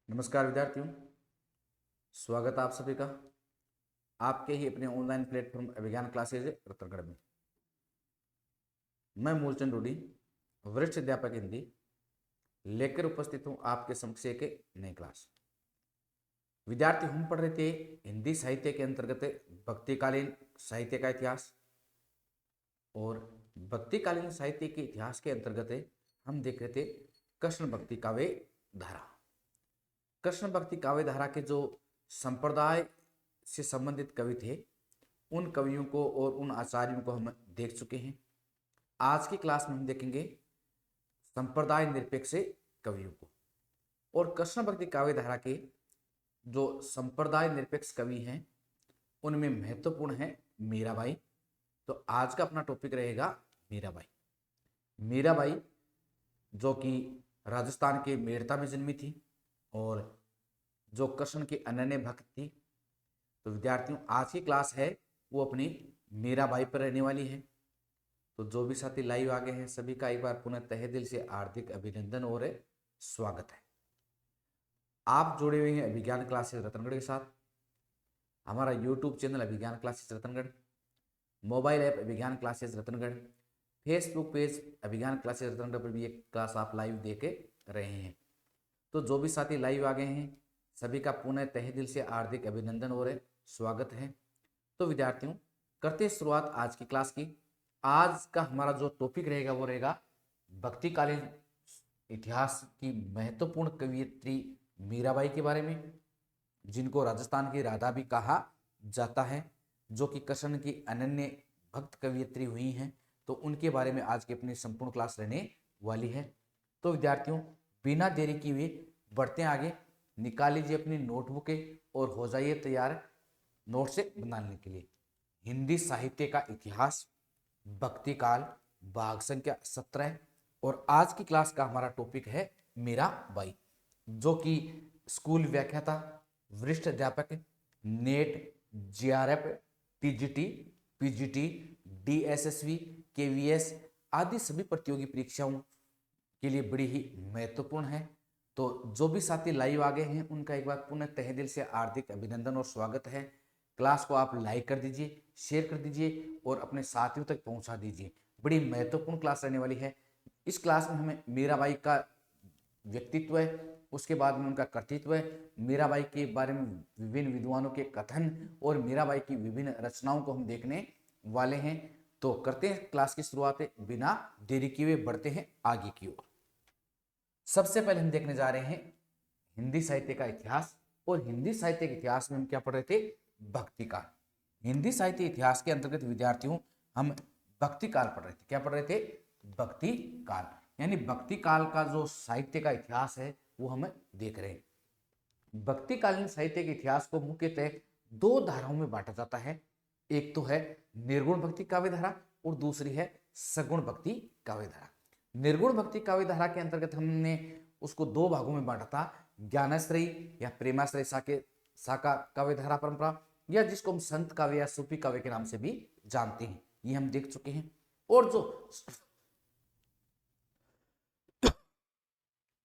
नमस्कार विद्यार्थियों, स्वागत है आप सभी का आपके ही अपने ऑनलाइन प्लेटफॉर्म अभिज्ञान क्लासेज रतनगढ़ में। मैं मूलचंद रूडी, वरिष्ठ अध्यापक हिंदी, लेकर उपस्थित हूं आपके समक्ष एक नई क्लास। विद्यार्थी, हम पढ़ रहे थे हिंदी साहित्य के अंतर्गत भक्तिकालीन साहित्य का इतिहास, और भक्तिकालीन साहित्य के इतिहास के अंतर्गत हम देख रहे थे कृष्ण भक्ति काव्य धारा। कृष्ण भक्ति काव्य धारा के जो संप्रदाय से संबंधित कवि थे, उन कवियों को और उन आचार्यों को हम देख चुके हैं। आज की क्लास में हम देखेंगे संप्रदाय निरपेक्ष कवियों को। और कृष्ण भक्ति काव्य धारा के जो संप्रदाय निरपेक्ष कवि हैं, उनमें महत्वपूर्ण है मीराबाई। तो आज का अपना टॉपिक रहेगा मीराबाई। मीराबाई जो कि राजस्थान के मेड़ता में जन्मी थी और जो कृष्ण की अनन्य भक्त थी। तो विद्यार्थियों, आज की क्लास है वो अपनी मीराबाई पर रहने वाली है। तो जो भी साथी लाइव आ गए हैं, सभी का एक बार पुनः तहे दिल से हार्दिक अभिनंदन और स्वागत है। आप जुड़े हुए हैं अभिज्ञान क्लासेस रतनगढ़ के साथ। हमारा यूट्यूब चैनल अभिज्ञान क्लासेस रतनगढ़, मोबाइल ऐप अभिज्ञान क्लासेस रतनगढ़, फेसबुक पेज अभिज्ञान क्लासेस रतनगढ़ पर भी एक क्लास आप लाइव देख रहे हैं। तो जो भी साथी लाइव आ गए हैं, सभी का पुनः तहे दिल से हार्दिक अभिनंदन और स्वागत है। तो विद्यार्थियों, करते हैं शुरुआत आज की क्लास की। आज का हमारा जो टॉपिक रहेगा वो रहेगा भक्तिकालीन इतिहास की महत्वपूर्ण कवयित्री मीराबाई के बारे में, जिनको राजस्थान की राधा भी कहा जाता है, जो कि कृष्ण की अनन्य भक्त कवयित्री हुई हैं। तो उनके बारे में आज की अपनी संपूर्ण क्लास रहने वाली है। तो विद्यार्थियों, बिना देरी किए हुए बढ़ते हैं आगे। निकाल लीजिए अपनी नोटबुकें और हो जाइए तैयार नोट से बनाने के लिए। हिंदी साहित्य का इतिहास, भक्ति काल, भाग संख्या 17। और आज की क्लास का हमारा टॉपिक है मीराबाई, जो कि स्कूल व्याख्याता, वरिष्ठ अध्यापक, NET, JRF, TGT, PGT, DSSV, KVS आदि सभी प्रतियोगी परीक्षाओं के लिए बड़ी ही महत्वपूर्ण है। तो जो भी साथी लाइव आ गए हैं, उनका एक बार पुनः तहे दिल से हार्दिक अभिनंदन और स्वागत है। क्लास को आप लाइक कर दीजिए, शेयर कर दीजिए और अपने साथियों तक पहुंचा दीजिए। बड़ी महत्वपूर्ण क्लास रहने वाली है। इस क्लास में हमें मीराबाई का व्यक्तित्व है, उसके बाद में उनका कर्तृत्व है, मीराबाई के बारे में विभिन्न विद्वानों के कथन और मीराबाई की विभिन्न रचनाओं को हम देखने वाले हैं। तो करते हैं क्लास की शुरुआत, बिना देरी किए हुए बढ़ते हैं आगे की ओर। सबसे पहले हम देखने जा रहे हैं हिंदी साहित्य का इतिहास। और हिंदी साहित्य के इतिहास में हम क्या पढ़ रहे थे? भक्ति काल। हिंदी साहित्य इतिहास के अंतर्गत विद्यार्थियों हम भक्ति काल पढ़ रहे थे। क्या पढ़ रहे थे? भक्ति काल। यानी भक्ति काल का जो साहित्य का इतिहास है वो हम देख रहे हैं। भक्तिकालीन साहित्य के इतिहास को मुख्यतः दो धाराओं में बांटा जाता है। एक तो है निर्गुण भक्ति काव्य धारा और दूसरी है सगुण भक्ति काव्य धारा। निर्गुण भक्ति काव्य धारा के अंतर्गत हमने उसको दो भागों में बांटा था, ज्ञानाश्रयी या प्रेमाश्रय शाखा काव्य धारा परंपरा, या जिसको हम संत काव्य या सूफी काव्य के नाम से भी जानते हैं, ये हम देख चुके हैं। और जो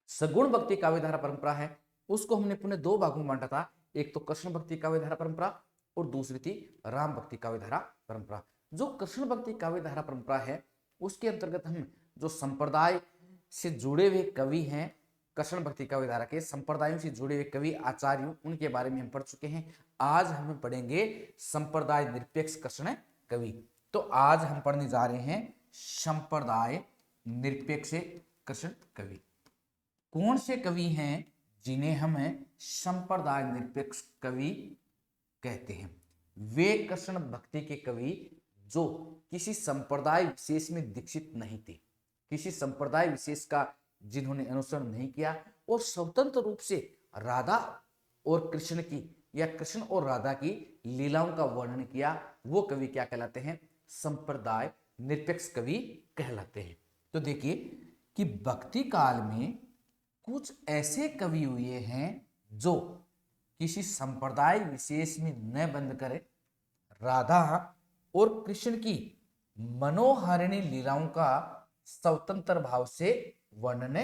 सगुण भक्ति काव्य धारा परंपरा है, उसको हमने पुनः दो भागों में बांटा था। एक तो कृष्ण भक्ति काव्य धारा परंपरा और दूसरी थी राम भक्ति काव्य धारा परंपरा। जो कृष्ण भक्ति काव्य धारा परंपरा है, उसके अंतर्गत हम जो संप्रदाय से जुड़े हुए कवि हैं, कृष्ण भक्ति काव्य धारा के संप्रदायों से जुड़े हुए कवि आचार्यों, उनके बारे में हम पढ़ चुके हैं। आज हम पढ़ेंगे संप्रदाय निरपेक्ष कृष्ण कवि। तो आज हम पढ़ने जा रहे हैं संप्रदाय निरपेक्ष कृष्ण कवि। कौन से कवि हैं जिन्हें हम संप्रदाय निरपेक्ष कवि कहते हैं? वे कृष्ण भक्ति के कवि जो किसी संप्रदाय विशेष में दीक्षित नहीं थे, किसी संप्रदाय विशेष का जिन्होंने अनुसरण नहीं किया और स्वतंत्र रूप से राधा और कृष्ण की या कृष्ण और राधा की लीलाओं का वर्णन किया, वो कवि क्या कहलाते हैं? संप्रदाय निरपेक्ष कवि कहलाते हैं। तो देखिए कि भक्ति काल में कुछ ऐसे कवि हुए हैं जो किसी संप्रदाय विशेष में न बंध कर राधा और कृष्ण की मनोहारिणी लीलाओं का स्वतंत्र भाव से वर्णन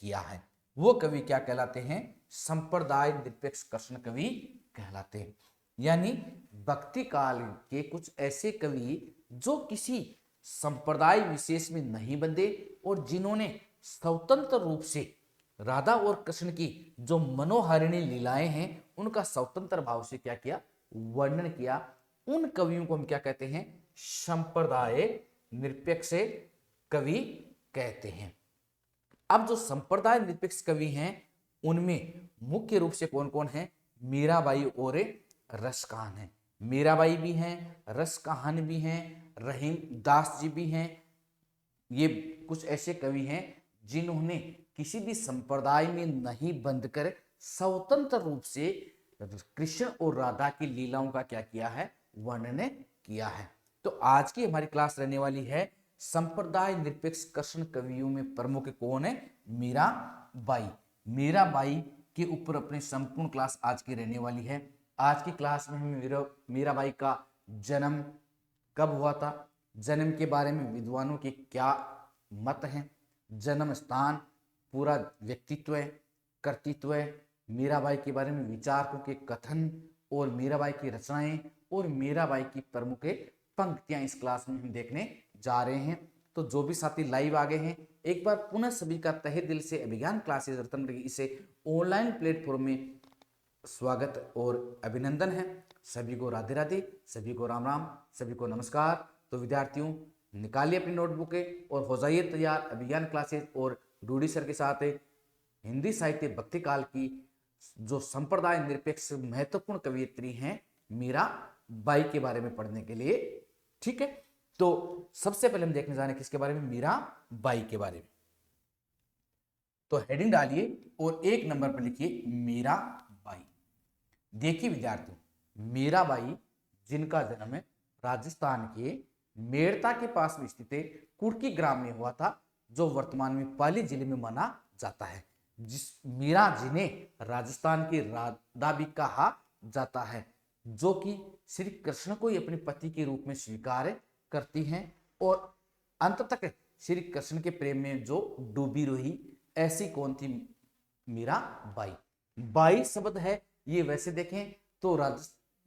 किया है। वो कवि क्या कहलाते हैं? संप्रदाय निरपेक्ष कृष्ण कवि कहलाते हैं। यानी भक्ति काल के कुछ ऐसे कवि जो किसी संप्रदाय विशेष में नहीं बंधे और जिन्होंने स्वतंत्र रूप से राधा और कृष्ण की जो मनोहारिणी लीलाएं हैं उनका स्वतंत्र भाव से क्या किया, वर्णन किया, उन कवियों को हम क्या कहते हैं, संप्रदाय निरपेक्ष कवि कहते हैं। अब जो संप्रदाय निरपेक्ष कवि हैं उनमें मुख्य रूप से कौन कौन है, मीराबाई और रसकान है। मीराबाई भी हैं, रसकान भी हैं, रहीम दास जी भी हैं। ये कुछ ऐसे कवि हैं जिन्होंने किसी भी संप्रदाय में नहीं बंधकर स्वतंत्र रूप से कृष्ण और राधा की लीलाओं का क्या किया है, वर्णन किया है। तो आज की हमारी क्लास रहने वाली है संप्रदाय निरपेक्ष कृष्ण कवियों में प्रमुख कौन है, मीराबाई। मीराबाई के ऊपर अपनी संपूर्ण क्लास आज की रहने वाली है। आज की क्लास में हम मीराबाई का जन्म कब हुआ था, जन्म के बारे में विद्वानों के क्या मत हैं, जन्म स्थान, पूरा व्यक्तित्व, कर्तृत्व, मीराबाई के बारे में विचारकों के कथन और मीराबाई की रचनाएं और मीराबाई की प्रमुख पंक्तियां इस क्लास में हम देखने जा रहे हैं। तो जो भी साथी लाइव आ गए हैं एक बार पुनः सभी का तहे दिल से अभिज्ञान क्लासेस रत्न इसे ऑनलाइन प्लेटफॉर्म में स्वागत और अभिनंदन है। सभी को राधे राधे, सभी को राम राम, सभी को नमस्कार। तो विद्यार्थियों निकालिए अपनी नोटबुकें और हो जाइए तैयार अभिज्ञान क्लासेस और रूडी सर के साथ हिंदी साहित्य भक्ति काल की जो संप्रदाय निरपेक्ष महत्वपूर्ण कवयित्री हैं मीराबाई के बारे में पढ़ने के लिए। ठीक है, तो सबसे पहले हम देखने जा रहे हैं किसके बारे में, मीराबाई के बारे में। तो हेडिंग डालिए और 1 नंबर पर लिखिए मीराबाई। देखिए विद्यार्थियों, मीराबाई जिनका जन्म राजस्थान के मेड़ता के पास में स्थित कुर्की ग्राम में हुआ था, जो वर्तमान में पाली जिले में माना जाता है। जिस मीरा जिन्हें राजस्थान की राधा भी कहा जाता है, जो कि श्री कृष्ण को ही अपने पति के रूप में स्वीकार करती हैं और अंत तक श्री कृष्ण के प्रेम में जो डूबी रही, ऐसी कौन थी, मीराबाई। बाई शब्द है ये, वैसे देखें तो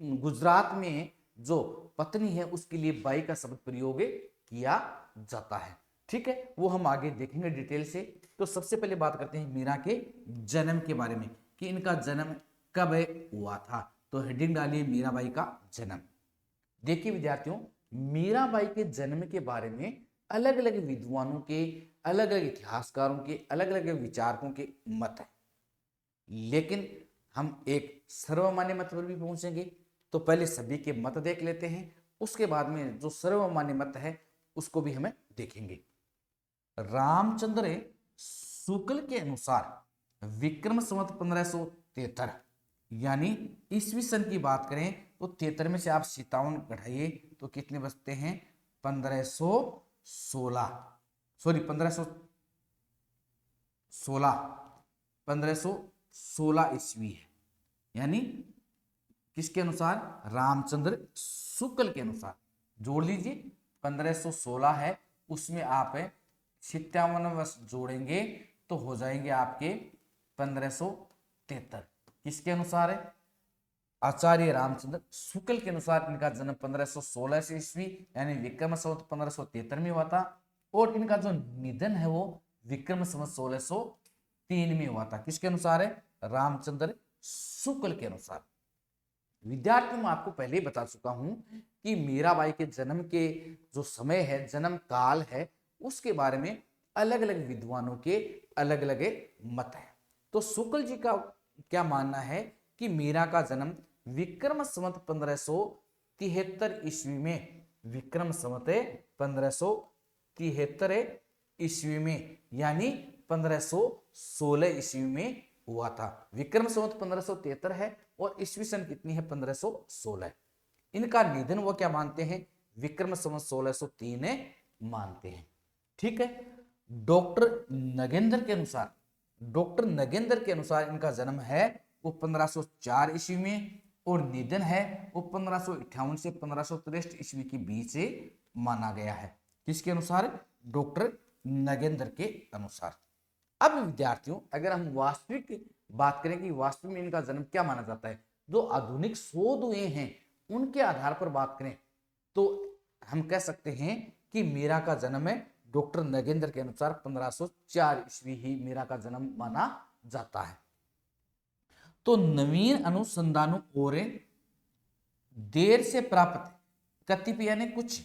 गुजरात में जो पत्नी है उसके लिए बाई का शब्द प्रयोग किया जाता है। ठीक है, वो हम आगे देखेंगे डिटेल से। तो सबसे पहले बात करते हैं मीरा के जन्म के बारे में कि इनका जन्म कब हुआ था। तो हेडिंग डालिए मीराबाई का जन्म। देखिए विद्यार्थियों, मीराबाई के जन्म के बारे में अलग अलग विद्वानों के, अलग अलग इतिहासकारों के, अलग अलग विचारकों के मत है, लेकिन हम एक सर्वमान्य मत पर भी पहुंचेंगे। तो पहले सभी के मत देख लेते हैं, उसके बाद में जो सर्वमान्य मत है उसको भी हमें देखेंगे। रामचंद्र शुक्ल के अनुसार विक्रम संवत 1573 यानी ईस्वी सन की बात करें तो 73 में से आप 57 घटाइए तो कितने बचते हैं, 1516 ईस्वी है। यानी किसके अनुसार, रामचंद्र शुक्ल के अनुसार। जोड़ लीजिए 1516 है, उसमें आप 57 वर्ष जोड़ेंगे तो हो जाएंगे आपके 1573। किसके अनुसार है, आचार्य रामचंद्र शुक्ल के अनुसार इनका जन्म 1516 से ईस्वी यानी विक्रम संवत 1573 में हुआ था और इनका जो निधन है वो विक्रम संवत 1603 में हुआ था। किसके अनुसार है, रामचंद्र शुक्ल के अनुसार। विद्यार्थियों मैं आपको पहले ही बता चुका हूं कि मीराबाई के जन्म के जो समय है, जन्म काल है, उसके बारे में अलग अलग विद्वानों के अलग अलग मत है। तो शुक्ल जी का क्या मानना है कि मीरा का जन्म विक्रम संवत 1573 ईस्वी में, विक्रम संवत 1573 ईस्वी में यानी 1516 ईस्वी में हुआ था। विक्रम संवत 1573 है और ईस्वी सन कितनी है, 1516। इनका निधन वो क्या मानते हैं, विक्रम संवत 1603 मानते हैं। ठीक है, डॉक्टर नगेंद्र के अनुसार इनका जन्म है वो 1504 ईस्वी में और निधन है वो 1558 से 1563 ईस्वी के बीच से माना गया है। किसके अनुसार, डॉक्टर नगेंद्र के अनुसार। अब विद्यार्थियों अगर हम वास्तविक बात करें कि वास्तव में इनका जन्म क्या माना जाता है, जो आधुनिक शोध हुए हैं उनके आधार पर बात करें तो हम कह सकते हैं कि मीरा का जन्म है डॉक्टर नगेंद्र के अनुसार 1504 ईस्वी ही मीरा का जन्म माना जाता है। तो नवीन अनुसंधानों और देर से प्राप्त कतिपय यानी कुछ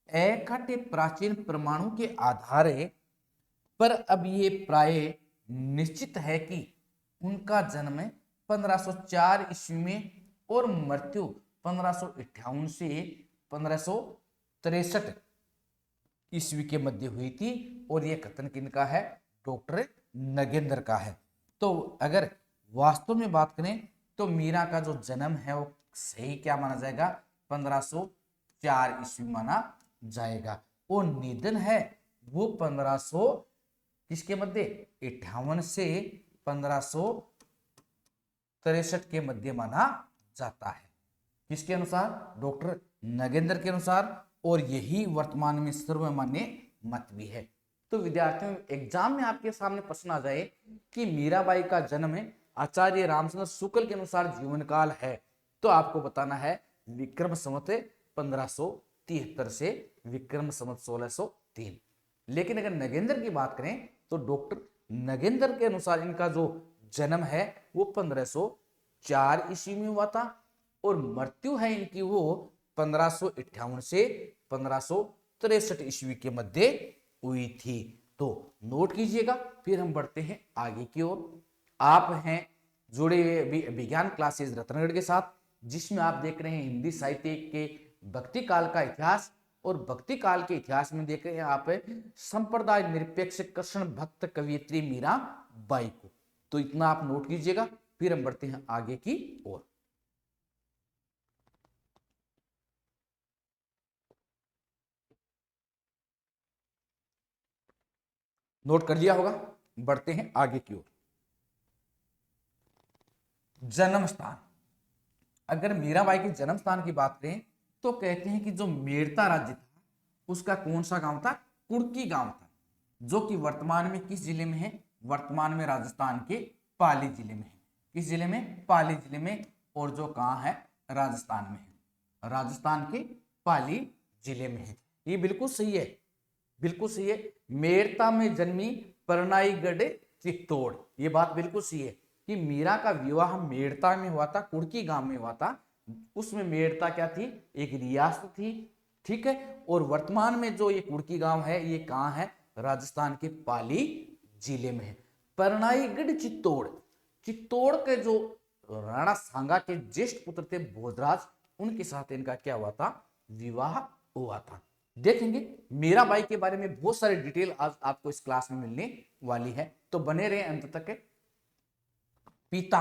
अखंड प्राचीन प्रमाणों के आधार पर अब ये प्राय निश्चित है कि उनका जन्म 1504 ईस्वी में और मृत्यु 1558 से 1563 ईस्वी के मध्य हुई थी। और यह कथन किनका है, डॉक्टर नगेंद्र का है। तो अगर वास्तव में बात करें तो मीरा का जो जन्म है वो सही क्या माना जाएगा, 1504 ईस्वी माना जाएगा। और निधन है वो 1500 किसके मध्य, 58 से 1563 के मध्य माना जाता है। किसके अनुसार, डॉक्टर नगेंद्र के अनुसार। और यही वर्तमान में सर्वमान्य मत भी है। तो विद्यार्थियों एग्जाम में आपके सामने प्रश्न आ जाए कि मीराबाई का जन्म आचार्य रामचंद्र शुक्ल के अनुसार जीवन काल है, तो आपको बताना है विक्रम संवत 1573 से विक्रम संवत 1603। लेकिन अगर नगेंद्र की बात करें तो डॉक्टर नगेंद्र के अनुसार इनका जो जन्म है वो 1504 ईस्वी में हुआ था और मृत्यु है इनकी वो 1558 से 1563 ईस्वी के मध्य हुई थी। तो नोट कीजिएगा। फिर हम बढ़ते हैं आगे की ओर। आप हैं जुड़े हुए विज्ञान क्लासेस रत्नगढ़ के साथ, जिसमें आप देख रहे हैं हिंदी साहित्य के भक्ति काल का इतिहास। और भक्ति काल के इतिहास में देख रहे हैं आप संप्रदाय निरपेक्ष कृष्ण भक्त कवियत्री मीरा बाई को। तो इतना आप नोट कीजिएगा। फिर हम बढ़ते हैं आगे की ओर। नोट कर लिया होगा। बढ़ते हैं आगे की ओर। जन्म स्थान, अगर मीराबाई के जन्म स्थान की बात करें तो कहते हैं कि जो मेड़ता राज्य था उसका कौन सा गांव था, कुड़की गांव था, जो कि वर्तमान में किस जिले में है, वर्तमान में राजस्थान के पाली जिले में है। किस जिले में, पाली जिले में। और जो कहां है, राजस्थान में है, राजस्थान के पाली जिले में है। ये बिल्कुल सही है, बिल्कुल सही है। मेड़ता में जन्मी परनाईगढ़ चित्तौड़, ये बात बिल्कुल सही है कि मीरा का विवाह मेड़ता में हुआ था, कुड़की गांव में हुआ था। उसमें मेड़ता क्या थी, एक रियासत थी, ठीक है। और वर्तमान में जो ये कुड़की गांव है ये कहां है, राजस्थान के पाली जिले में है। परनाईगढ़ चित्तौड़, चित्तौड़ के जो राणा सांगा के ज्येष्ठ पुत्र थे भोजराज, उनके साथ इनका क्या हुआ था, विवाह हुआ था। देखेंगे मीराबाई के बारे में बहुत सारी डिटेल आज आपको इस क्लास में मिलने वाली है, तो बने रहे अंत तक। पिता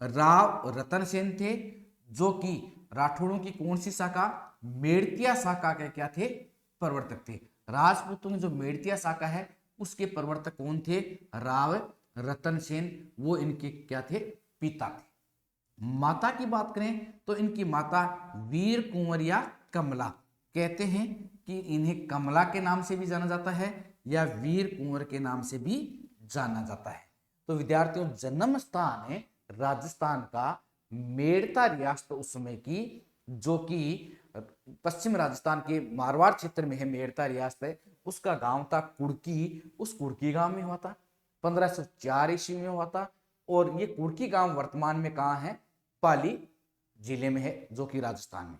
राव रतन सेन थे, जो कि राठौड़ों की कौन सी शाखा, मेड़तिया शाखा के क्या थे, प्रवर्तक थे। राजपूतों की जो मेड़तिया शाखा है उसके प्रवर्तक कौन थे, राव रतन सेन, वो इनके क्या थे, पिता थे। माता की बात करें तो इनकी माता वीर कुंवर या कमला, कहते हैं कि इन्हें कमला के नाम से भी जाना जाता है या वीर कुंवर के नाम से भी जाना जाता है। तो विद्यार्थियों जन्म स्थान है राजस्थान का मेड़ता रियासत उस समय की, जो कि पश्चिम राजस्थान के मारवाड़ क्षेत्र में है, मेड़ता रियासत है। उसका गांव था कुड़की, उस कुड़की गांव में हुआ था, 1504 ईस्वी में हुआ था। और ये कुड़की गांव वर्तमान में कहां है, पाली जिले में है, जो कि राजस्थान में,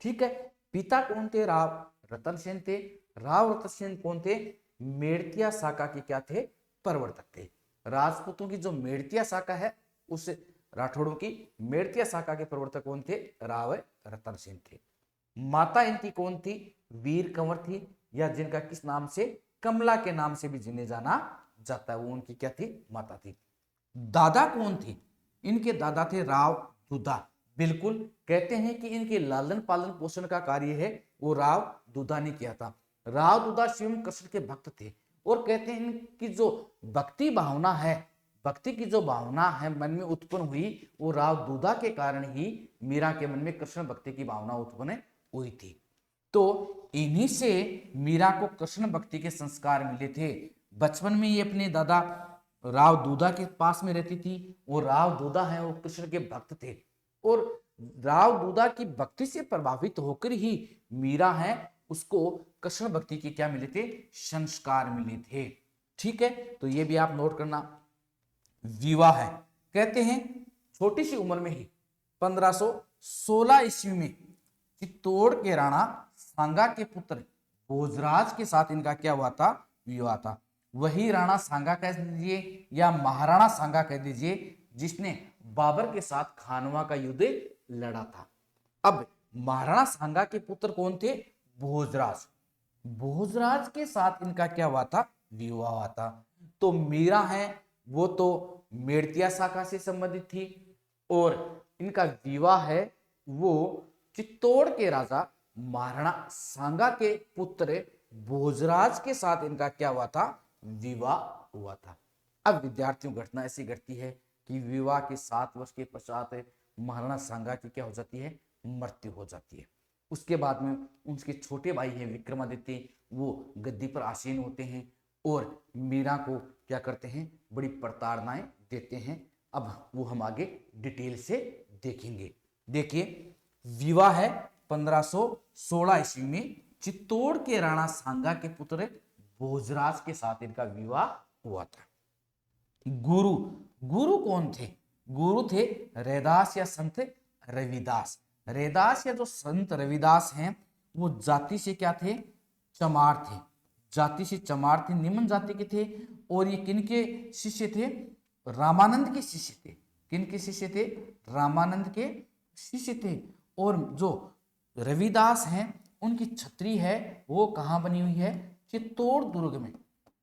ठीक है। पिता कौन थे, राव रतन सेन थे। राव रतन सेन कौन थे, मेड़तिया शाखा के क्या थे, प्रवर्तक थे। राजपूतों की जो मेड़तिया शाखा है उस राठौड़ों की मेड़तिया शाखा के प्रवर्तक कौन थे, राव रतन सेन थे। माता इनकी कौन थी, वीर कंवर थी, या जिनका किस नाम से, कमला के नाम से भी जिन्हें जाना जाता है, वो उनकी क्या थी, माता थी। दादा कौन थे, इनके दादा थे राव दुधा। बिल्कुल, कहते हैं कि इनके लालन पालन पोषण का कार्य है वो राव दुधा ने किया था। राव दुधा स्वयं कृष्ण के भक्त थे और कहते हैं इनकी जो भक्ति भावना है, भक्ति की जो भावना है मन में उत्पन्न हुई, वो राव दुधा के कारण ही मीरा के मन में कृष्ण भक्ति की भावना उत्पन्न हुई थी। तो इन्हीं से मीरा को कृष्ण भक्ति के संस्कार मिले थे। बचपन में ये अपने दादा राव दूधा के पास में रहती थी। और राव दूधा है वो कृष्ण के भक्त थे, और राव दूधा की भक्ति से प्रभावित होकर ही मीरा है उसको कृष्ण भक्ति के क्या मिले थे, संस्कार मिले थे। ठीक है, तो ये भी आप नोट करना। विवाह है, कहते हैं छोटी सी उम्र में ही 1516 ईस्वी में चित्तौड़ के राणा सांगा के पुत्र भोजराज के साथ इनका क्या हुआ था, विवाह था। वही राणा सांगा कह दीजिए या महाराणा सांगा कह दीजिए जिसने बाबर के साथ खानवा का युद्ध लड़ा था। अब महाराणा सांगा के पुत्र कौन थे, भोजराज। भोजराज के साथ इनका क्या हुआ था, विवाह हुआ था। तो मीरा है वो तो मेड़तिया शाखा से संबंधित थी, और इनका विवाह है वो चित्तौड़ के राजा महाराणा सांगा के पुत्र भोजराज के साथ इनका क्या हुआ था, विवाह हुआ था। अब विद्यार्थियों घटना ऐसी घटती है कि विवाह के 7 वर्ष के पश्चात महाराणा सांगा की क्या हो जाती है, मृत्यु हो जाती है। उसके बाद में उनके छोटे भाई हैं विक्रमादित्य, वो गद्दी पर आसीन होते हैं और मीरा को क्या करते हैं, बड़ी प्रताड़नाएं देते हैं। अब वो हम आगे डिटेल से देखेंगे। देखिए, विवाह है 1516 ईस्वी में चित्तौड़ के राणा सांगा के पुत्र भोजराज के साथ इनका विवाह हुआ था। गुरु, गुरु कौन थे, गुरु थे रैदास या संत रविदास। रैदास या जो संत रविदास हैं वो जाति से क्या थे, चमार थे, जाति से चमार थे, निम्न जाति के थे। और ये किनके शिष्य थे, रामानंद के शिष्य थे। किनके शिष्य थे, रामानंद के शिष्य थे। और जो रविदास हैं उनकी छत्री है वो कहाँ बनी हुई है, चित्तौड़ दुर्ग में।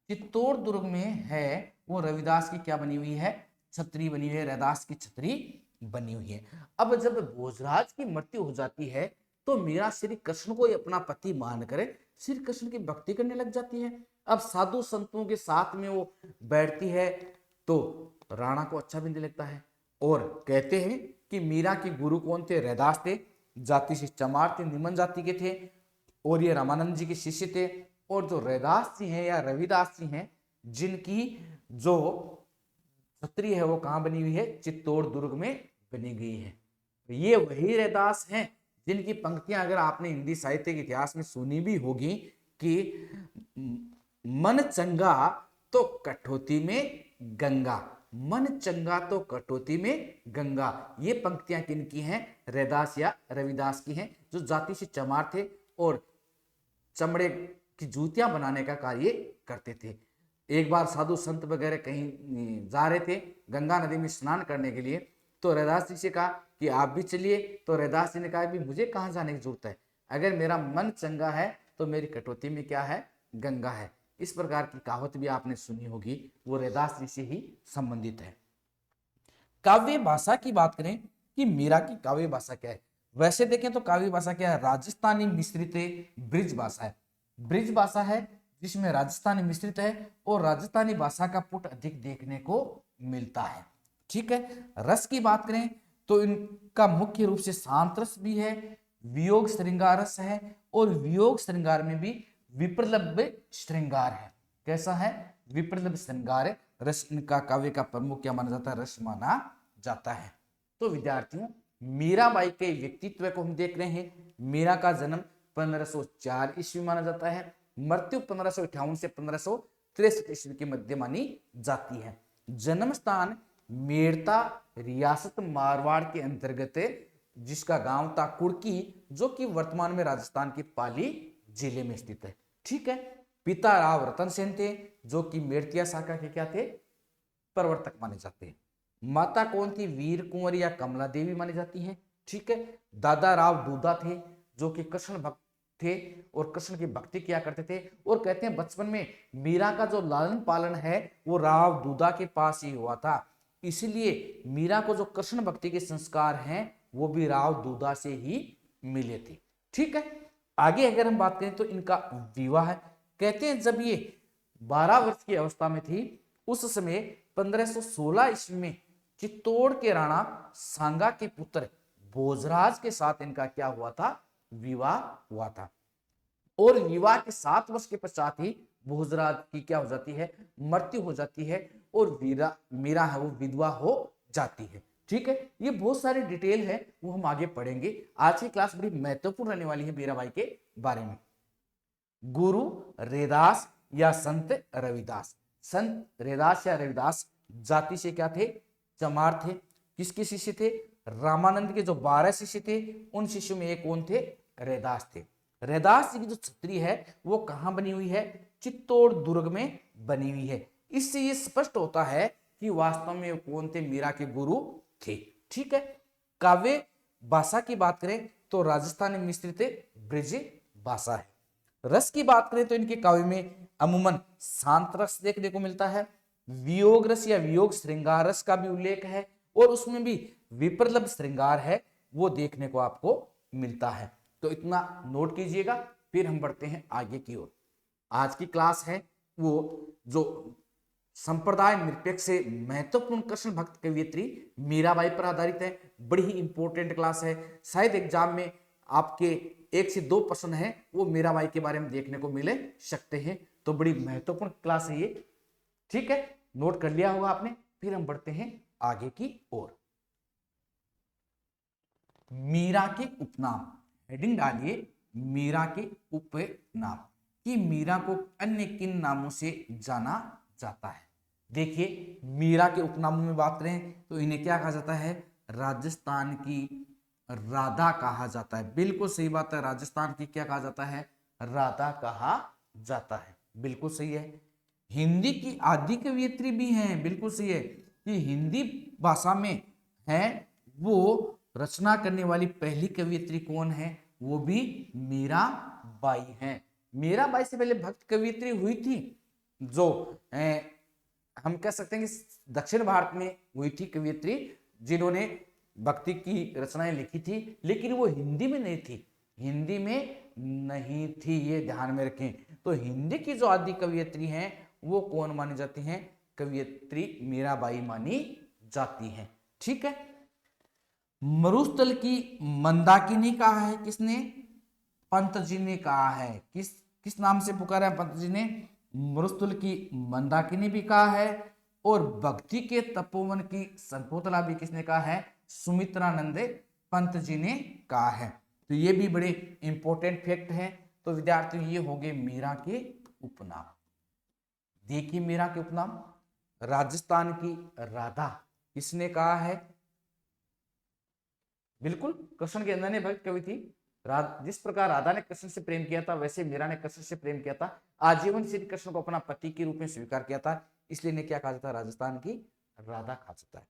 चित्तौड़ दुर्ग में है वो रविदास की क्या बनी हुई है, छत्री बनी हुई है, रैदास की छत्री बनी हुई है। अब जब भोजराज की मृत्यु हो जाती है तो मीरा श्री कृष्ण को अपना पति मानकर श्री कृष्ण की भक्ति करने लग जाती है। अब साधु संतों के साथ में वो बैठती है तो राणा को अच्छा भी नहीं लगता है। और कहते हैं कि मीरा के गुरु कौन थे, रैदास थे, जाति से चमार थे, निम्न जाति के थे, और ये रामानंद जी के शिष्य थे। और जो रैदास जी हैं या रविदास जी हैं जिनकी जो छत्री है वो कहाँ बनी हुई है, चित्तौड़ दुर्ग में बनी गई है। ये वही रैदास हैं जिनकी पंक्तियां अगर आपने हिंदी साहित्य के इतिहास में सुनी भी होगी कि मन चंगा तो कठौती में गंगा, मन चंगा तो कटौती में गंगा। ये पंक्तियां किनकी हैं, रैदास या रविदास की हैं, जो जाति से चमार थे और चमड़े की जूतियां बनाने का कार्य करते थे। एक बार साधु संत वगैरह कहीं जा रहे थे गंगा नदी में स्नान करने के लिए, तो रैदास जी से कहा कि आप भी चलिए। तो रैदास जी ने कहा कि मुझे कहाँ जाने की जरूरत है, अगर मेरा मन चंगा है तो मेरी कटौती में क्या है, गंगा है। इस प्रकार की कहावत भी आपने सुनी होगी, वो रैदास जी से ही संबंधित है। काव्य भाषा की बात करें कि मीरा की काव्य भाषा क्या है, वैसे देखें तो काव्य भाषा क्या है, राजस्थानी मिश्रित ब्रिज भाषा है। ब्रिज भाषा है जिसमें राजस्थानी मिश्रित है और राजस्थानी भाषा का पुट अधिक देखने को मिलता है। ठीक है, रस की बात करें तो इनका मुख्य रूप से शांत रस भी है, वियोग श्रृंगार रस है, और वियोग श्रृंगार में भी विप्रलभ श्रृंगार है। कैसा है, विप्रलभ श्रृंगार रस इनका काव्य का प्रमुख क्या माना जाता है, रस माना जाता है। तो विद्यार्थियों, मीराबाई के व्यक्तित्व को हम देख रहे हैं। मीरा का जन्म 1504 ईस्वी माना जाता है, मृत्यु 1558 से 1563 ईस्वी के मध्य मानी जाती है। जन्म स्थान मेड़ता रियासत मारवाड़ के अंतर्गत जिसका गांव था कुड़की, जो कि वर्तमान में राजस्थान के पाली जिले में स्थित है। ठीक है, पिता राव रतन सेन थे जो कि मेड़तिया शाखा के क्या थे, प्रवर्तक माने जाते हैं। माता कौन थी, वीर कुंवर या कमला देवी मानी जाती है। ठीक है, दादा राव दूधा थे जो कि कृष्ण भक्त थे और कृष्ण की भक्ति किया करते थे। और कहते हैं बचपन में मीरा का जो लालन पालन है वो राव दूधा के पास ही हुआ था, इसलिए मीरा को जो कृष्ण भक्ति के संस्कार हैं वो भी राव दूधा से ही मिले थे। ठीक है, आगे अगर हम बात करें तो इनका विवाह है। कहते हैं जब ये 12 वर्ष की अवस्था में थी उस समय 1516 ईस्वी में चित्तौड़ के राणा सांगा के पुत्र भोजराज के साथ इनका क्या हुआ था, विवाह हुआ था। और विवाह के 7 वर्ष के पश्चात ही भोजराज की क्या हो जाती है, मृत्यु हो जाती है और मीरा है वो विधवा हो जाती है। ठीक है, ये बहुत सारी डिटेल है, वो हम आगे पढ़ेंगे। आज की क्लास बड़ी महत्वपूर्ण रहने वाली है मीराबाई के बारे में। गुरु रैदास या संत रविदास। संत रैदास या रविदास जाति से क्या थे, चमार थे। किसके शिष्य थे, रामानंद के जो 12 शिष्य थे उन शिष्यों में एक कौन थे, रैदास थे। रैदास जी की जो छतरी है वो कहां बनी हुई है, चित्तौड़ दुर्ग में बनी हुई है। इससे ये स्पष्ट होता है कि वास्तव में कौन थे, मीरा के गुरु थे। ठीक है, काव्य भाषा की बात करें तो राजस्थानी मिश्रित ब्रज भाषा है। रस की बात करें तो इनके काव्य में अमूमन शांत रस देखने को मिलता है, वियोग रस या वियोग श्रृंगार रस का भी उल्लेख है, और उसमें भी विप्रलभ श्रृंगार है वो देखने को आपको मिलता है। तो इतना नोट कीजिएगा, फिर हम बढ़ते हैं आगे की ओर। आज की क्लास है वो जो संप्रदाय निरपेक्ष से महत्वपूर्ण कृष्ण भक्त कवियत्री मीराबाई पर आधारित है। बड़ी ही इंपॉर्टेंट क्लास है, शायद एग्जाम में आपके 1 से 2 प्रश्न है वो मीराबाई के बारे में देखने को मिले सकते हैं। तो बड़ी महत्वपूर्ण क्लास है ये। ठीक है, नोट कर लिया होगा आपने। फिर हम बढ़ते हैं आगे की ओर। मीरा के उपनाम, हेडिंग डालिए मीरा के उपनाम, कि मीरा को अन्य किन नामों से जाना जाता है। देखिए, मीरा के उपनामों में बात करें तो इन्हें क्या कहा जाता है, राजस्थान की राधा कहा जाता है। बिल्कुल सही बात है, राजस्थान की क्या कहा जाता है, राधा कहा जाता है। बिल्कुल सही है। हिंदी की आदि कवियत्री भी हैं, बिल्कुल सही है कि हिंदी भाषा में है वो रचना करने वाली पहली कवियत्री कौन है, वो भी मीराबाई है। मीराबाई से पहले भक्त कवियत्री हुई थी जो हम कह सकते हैं कि दक्षिण भारत में हुई थी कवियत्री, जिन्होंने भक्ति की रचनाएं लिखी थी, लेकिन वो हिंदी में नहीं थी, हिंदी में नहीं थी, ये ध्यान में रखें। तो हिंदी की जो आदि कवियत्री हैं वो कौन मानी जाती हैं, कवियत्री मीराबाई मानी जाती हैं। ठीक है, मरुस्थल की मंदाकिनी कहा है किसने, पंत जी ने कहा है। किस नाम से पुकारा है पंत जी ने, मरुस्थल की मंदाकिनी भी कहा है, और भक्ति के तपोवन की शकुंतला भी किसने कहा है, सुमित्रानंद पंत जी ने कहा है। तो ये भी बड़े इंपॉर्टेंट फैक्ट है। तो विद्यार्थियों ये हो गए मीरा के उपनाम। देखिए मीरा के उपनाम, राजस्थान की राधा किसने कहा है, बिल्कुल कृष्ण के अंदर भक्त कवि थी। जिस प्रकार राधा ने कृष्ण से प्रेम किया था वैसे मीरा ने कृष्ण से प्रेम किया था, आजीवन श्री कृष्ण को अपना पति के रूप में स्वीकार किया था, इसलिए इन्हें क्या कहा जाता है, राजस्थान की राधा कहा जाता है।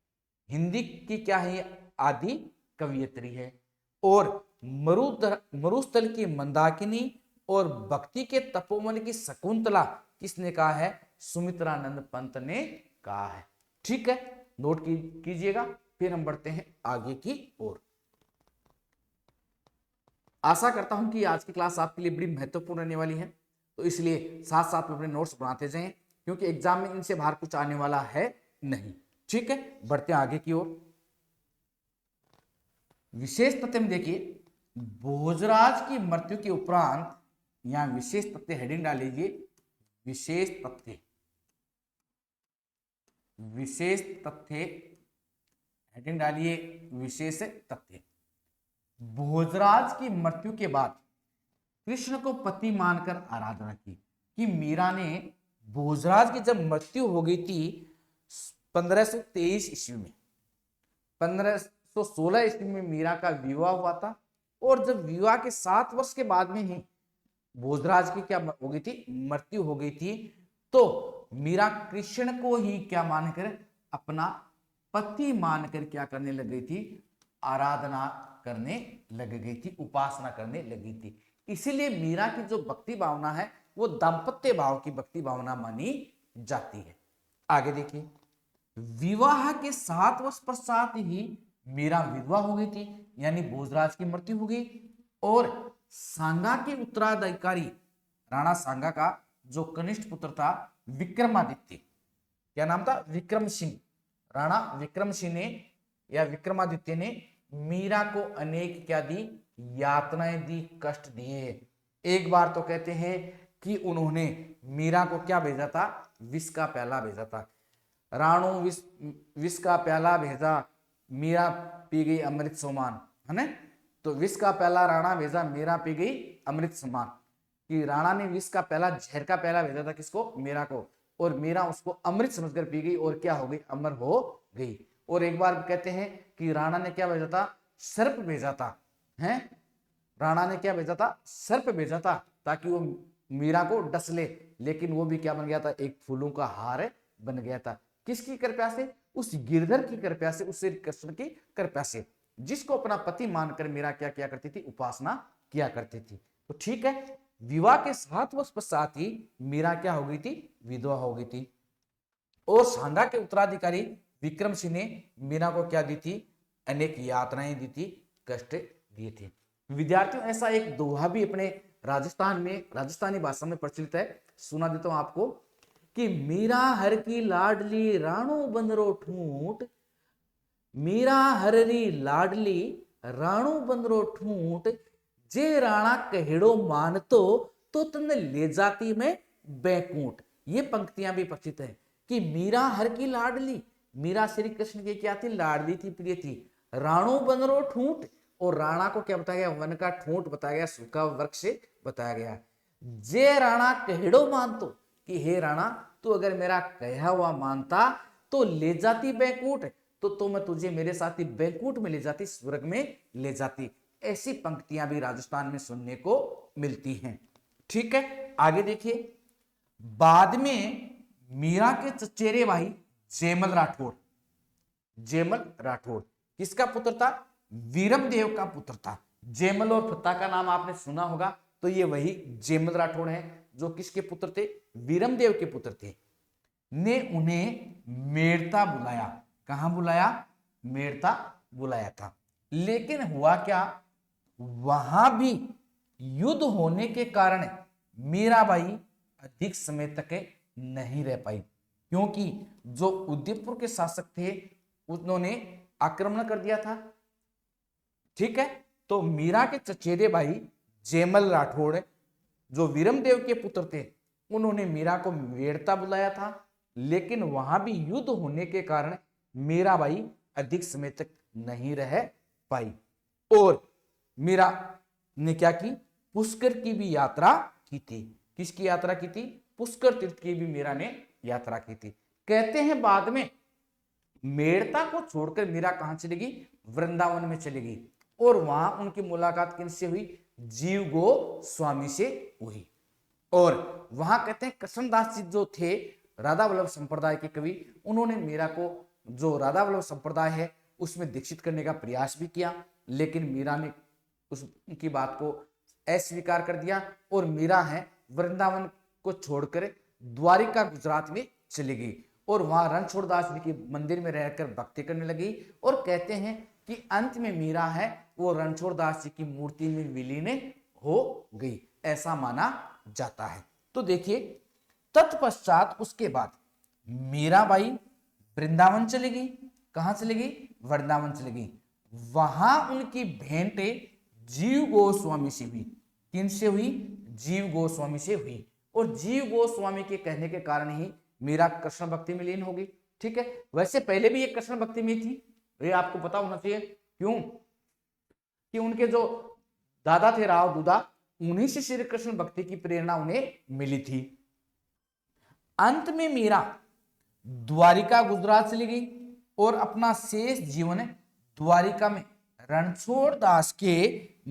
हिंदी की क्या है, आदि कवियत्री है। और मरुस्थल की मंदाकिनी और भक्ति के तपोवन की शकुंतला किसने कहा है, सुमित्रानंद पंत ने कहा है। ठीक है, नोट कीजिएगा। फिर हम बढ़ते हैं आगे की ओर। आशा करता हूं कि आज की क्लास आपके लिए बड़ी महत्वपूर्ण रहने वाली है, तो इसलिए साथ साथ में अपने नोट्स बनाते जाएं, क्योंकि एग्जाम में इनसे बाहर कुछ आने वाला है नहीं। ठीक है, बढ़ते हैं आगे की ओर। विशेष तथ्य में देखिए, भोजराज की मृत्यु के उपरांत, यहां विशेष तथ्य हेडिंग डाल लीजिए, विशेष तथ्य, विशेष तथ्य हेडिंग डालिए, विशेष तथ्य। भोजराज की मृत्यु के बाद कृष्ण को पति मानकर आराधना की, कि मीरा ने भोजराज की जब मृत्यु हो गई थी 1523 ईस्वी में, 1516 ईस्वी में मीरा का विवाह हुआ था, और जब विवाह के 7 वर्ष के बाद में ही भोजराज की क्या हो गई थी, मृत्यु हो गई थी। तो मीरा कृष्ण को ही क्या मानकर, अपना पति मानकर क्या करने लग गई थी, आराधना करने लग गई थी, उपासना करने लगी थी। इसीलिए मीरा की जो भक्ति भावना है वो दाम्पत्य भाव की भक्ति भावना मानी जाती है। आगे देखिए, विवाह के 7 वर्ष पश्चात ही मीरा विधवा हो गई थी, यानी भोजराज की मृत्यु हो गई, और सांगा के उत्तराधिकारी राणा सांगा का जो कनिष्ठ पुत्र था विक्रमादित्य, क्या नाम था, विक्रम सिंह, राणा विक्रम सिंह ने या विक्रमादित्य ने मीरा को अनेक क्या दी, यातनाएं दी, कष्ट दिए। एक बार तो कहते हैं कि उन्होंने मीरा को क्या भेजा था, विष का प्याला भेजा था। राणो विष का प्याला भेजा, मीरा पी गई अमृत समान, है ना। तो विष का प्याला राणा भेजा, मीरा पी गई अमृत समान। कि राणा ने विष का प्याला, जहर का प्याला भेजा था किसको, मीरा को, और मीरा उसको अमृत समझकर पी गई और क्या हो गई, अमर हो गई। और एक बार कहते हैं कि राणा ने क्या भेजा था, सर्प भेजा था, हैं। राणा ने क्या भेजा था, सर्प भेजा था, ताकि वो मीरा को डस ले, लेकिन वो भी क्या बन गया था, एक फूलों का हार बन गया था। किसकी कृपया से, उस गिरधर की कृपया से, उस श्री कृष्ण की कृपया से, जिसको अपना पति मानकर मीरा क्या किया करती थी, उपासना किया करती थी। तो ठीक है, विवाह के 7 वर्ष पश्चात ही मीरा क्या हो गई थी, विधवा हो गई थी। और सांगा के उत्तराधिकारी विक्रम सिंह ने मीरा को क्या दी थी, अनेक यातनाएं दी थी, कष्ट दिए थे। विद्यार्थियों, ऐसा एक दोहा भी अपने राजस्थान में, राजस्थानी भाषा में प्रचलित है, सुना देता हूं आपको, कि मीरा हर की लाडली राणो बंदरो ठूंठ, मीरा हररी लाडली राणो बंदरो ठूंठ, जे राणा कहेड़ो मानतो तो तन ले जाती में बैकुंठ। ये पंक्तियां भी प्रचलित है कि मीरा हर की लाडली, मीरा श्री कृष्ण की क्या थी, लाडली थी, प्रिय थी। राणो बंदरो ठूंठ, और राणा को क्या बताया गया, वन का ठूंठ बताया गया, सूखा वृक्ष बताया गया। जे राणा कहेड़ो मानतो, कि हे राणा तू अगर मेरा कहा हुआ मानता तो ले जाती बैकुंठ, तो मैं तुझे मेरे साथ ही बैकुंठ में ले जाती, स्वर्ग में ले जाती। ऐसी पंक्तियां भी राजस्थान में सुनने को मिलती हैं। ठीक है, आगे देखिए। बाद में मीरा के चचेरे भाई जयमल राठौड़, जयमल राठौड़ किसका पुत्र था, वीरमदेव का पुत्र था। जयमल और फत्ता का नाम आपने सुना होगा, तो ये वही जयमल राठौड़ है जो किसके पुत्र थे, वीरमदेव के पुत्र थे। ने उन्हें मेड़ता बुलाया, कहां बुलाया, मेड़ता बुलाया था। लेकिन हुआ क्या, वहां भी युद्ध होने के कारण मीराबाई अधिक समय तक नहीं रह पाई, क्योंकि जो उदयपुर के शासक थे उन्होंने आक्रमण कर दिया था। ठीक है, तो मीरा के चचेरे भाई जयमल राठौड़ जो वीरमदेव के पुत्र थे, उन्होंने मीरा को मेड़ता बुलाया था, लेकिन वहां भी युद्ध होने के कारण मीराबाई अधिक समय तक नहीं रह पाई। और मीरा ने क्या की, पुष्कर की भी यात्रा की थी। किसकी यात्रा की थी, पुष्कर तीर्थ की भी मीरा ने यात्रा की थी। कहते हैं बाद में मेड़ता को छोड़कर मीरा कहां चलेगी, वृंदावन में चलेगी, और वहां उनकी मुलाकात किनसे हुई, जीव गोस्वामी से हुई। और वहां कहते हैं कृष्णदास जी जो थे राधा वल्लभ संप्रदाय के कवि, उन्होंने मीरा को जो राधा वल्लभ संप्रदाय है उसमें दीक्षित करने का प्रयास भी किया, लेकिन मीरा ने उनकी बात को अस्वीकार कर दिया, और मीरा है वृंदावन को छोड़कर द्वारिका गुजरात में चली गई, और वहां रणछोड़ दास जी के मंदिर में रहकर भक्ति करने लगी। और कहते हैं कि अंत में मीरा है वो रणछोड़ दास जी की मूर्ति में विलीन हो गई, ऐसा माना जाता है। तो देखिए, तत्पश्चात उसके बाद मीराबाई वृंदावन चली गई। कहां चली गई, वृंदावन चली गई। वहां उनकी भेंट जीव गोस्वामी से हुई। किनसे हुई, जीव गोस्वामी से हुई। और जीव गोस्वामी के कहने के कारण ही मीरा कृष्ण भक्ति में लीन होगी। ठीक है, वैसे पहले भी ये कृष्ण भक्ति में थी, ये आपको पता होना चाहिए। क्यों, कि उनके जो दादा थे राव दूधा, उन्हीं से श्री कृष्ण भक्ति की प्रेरणा उन्हें मिली थी। अंत में मीरा द्वारिका गुजरात चली गई और अपना शेष जीवन द्वारिका में रणछोड़ दास के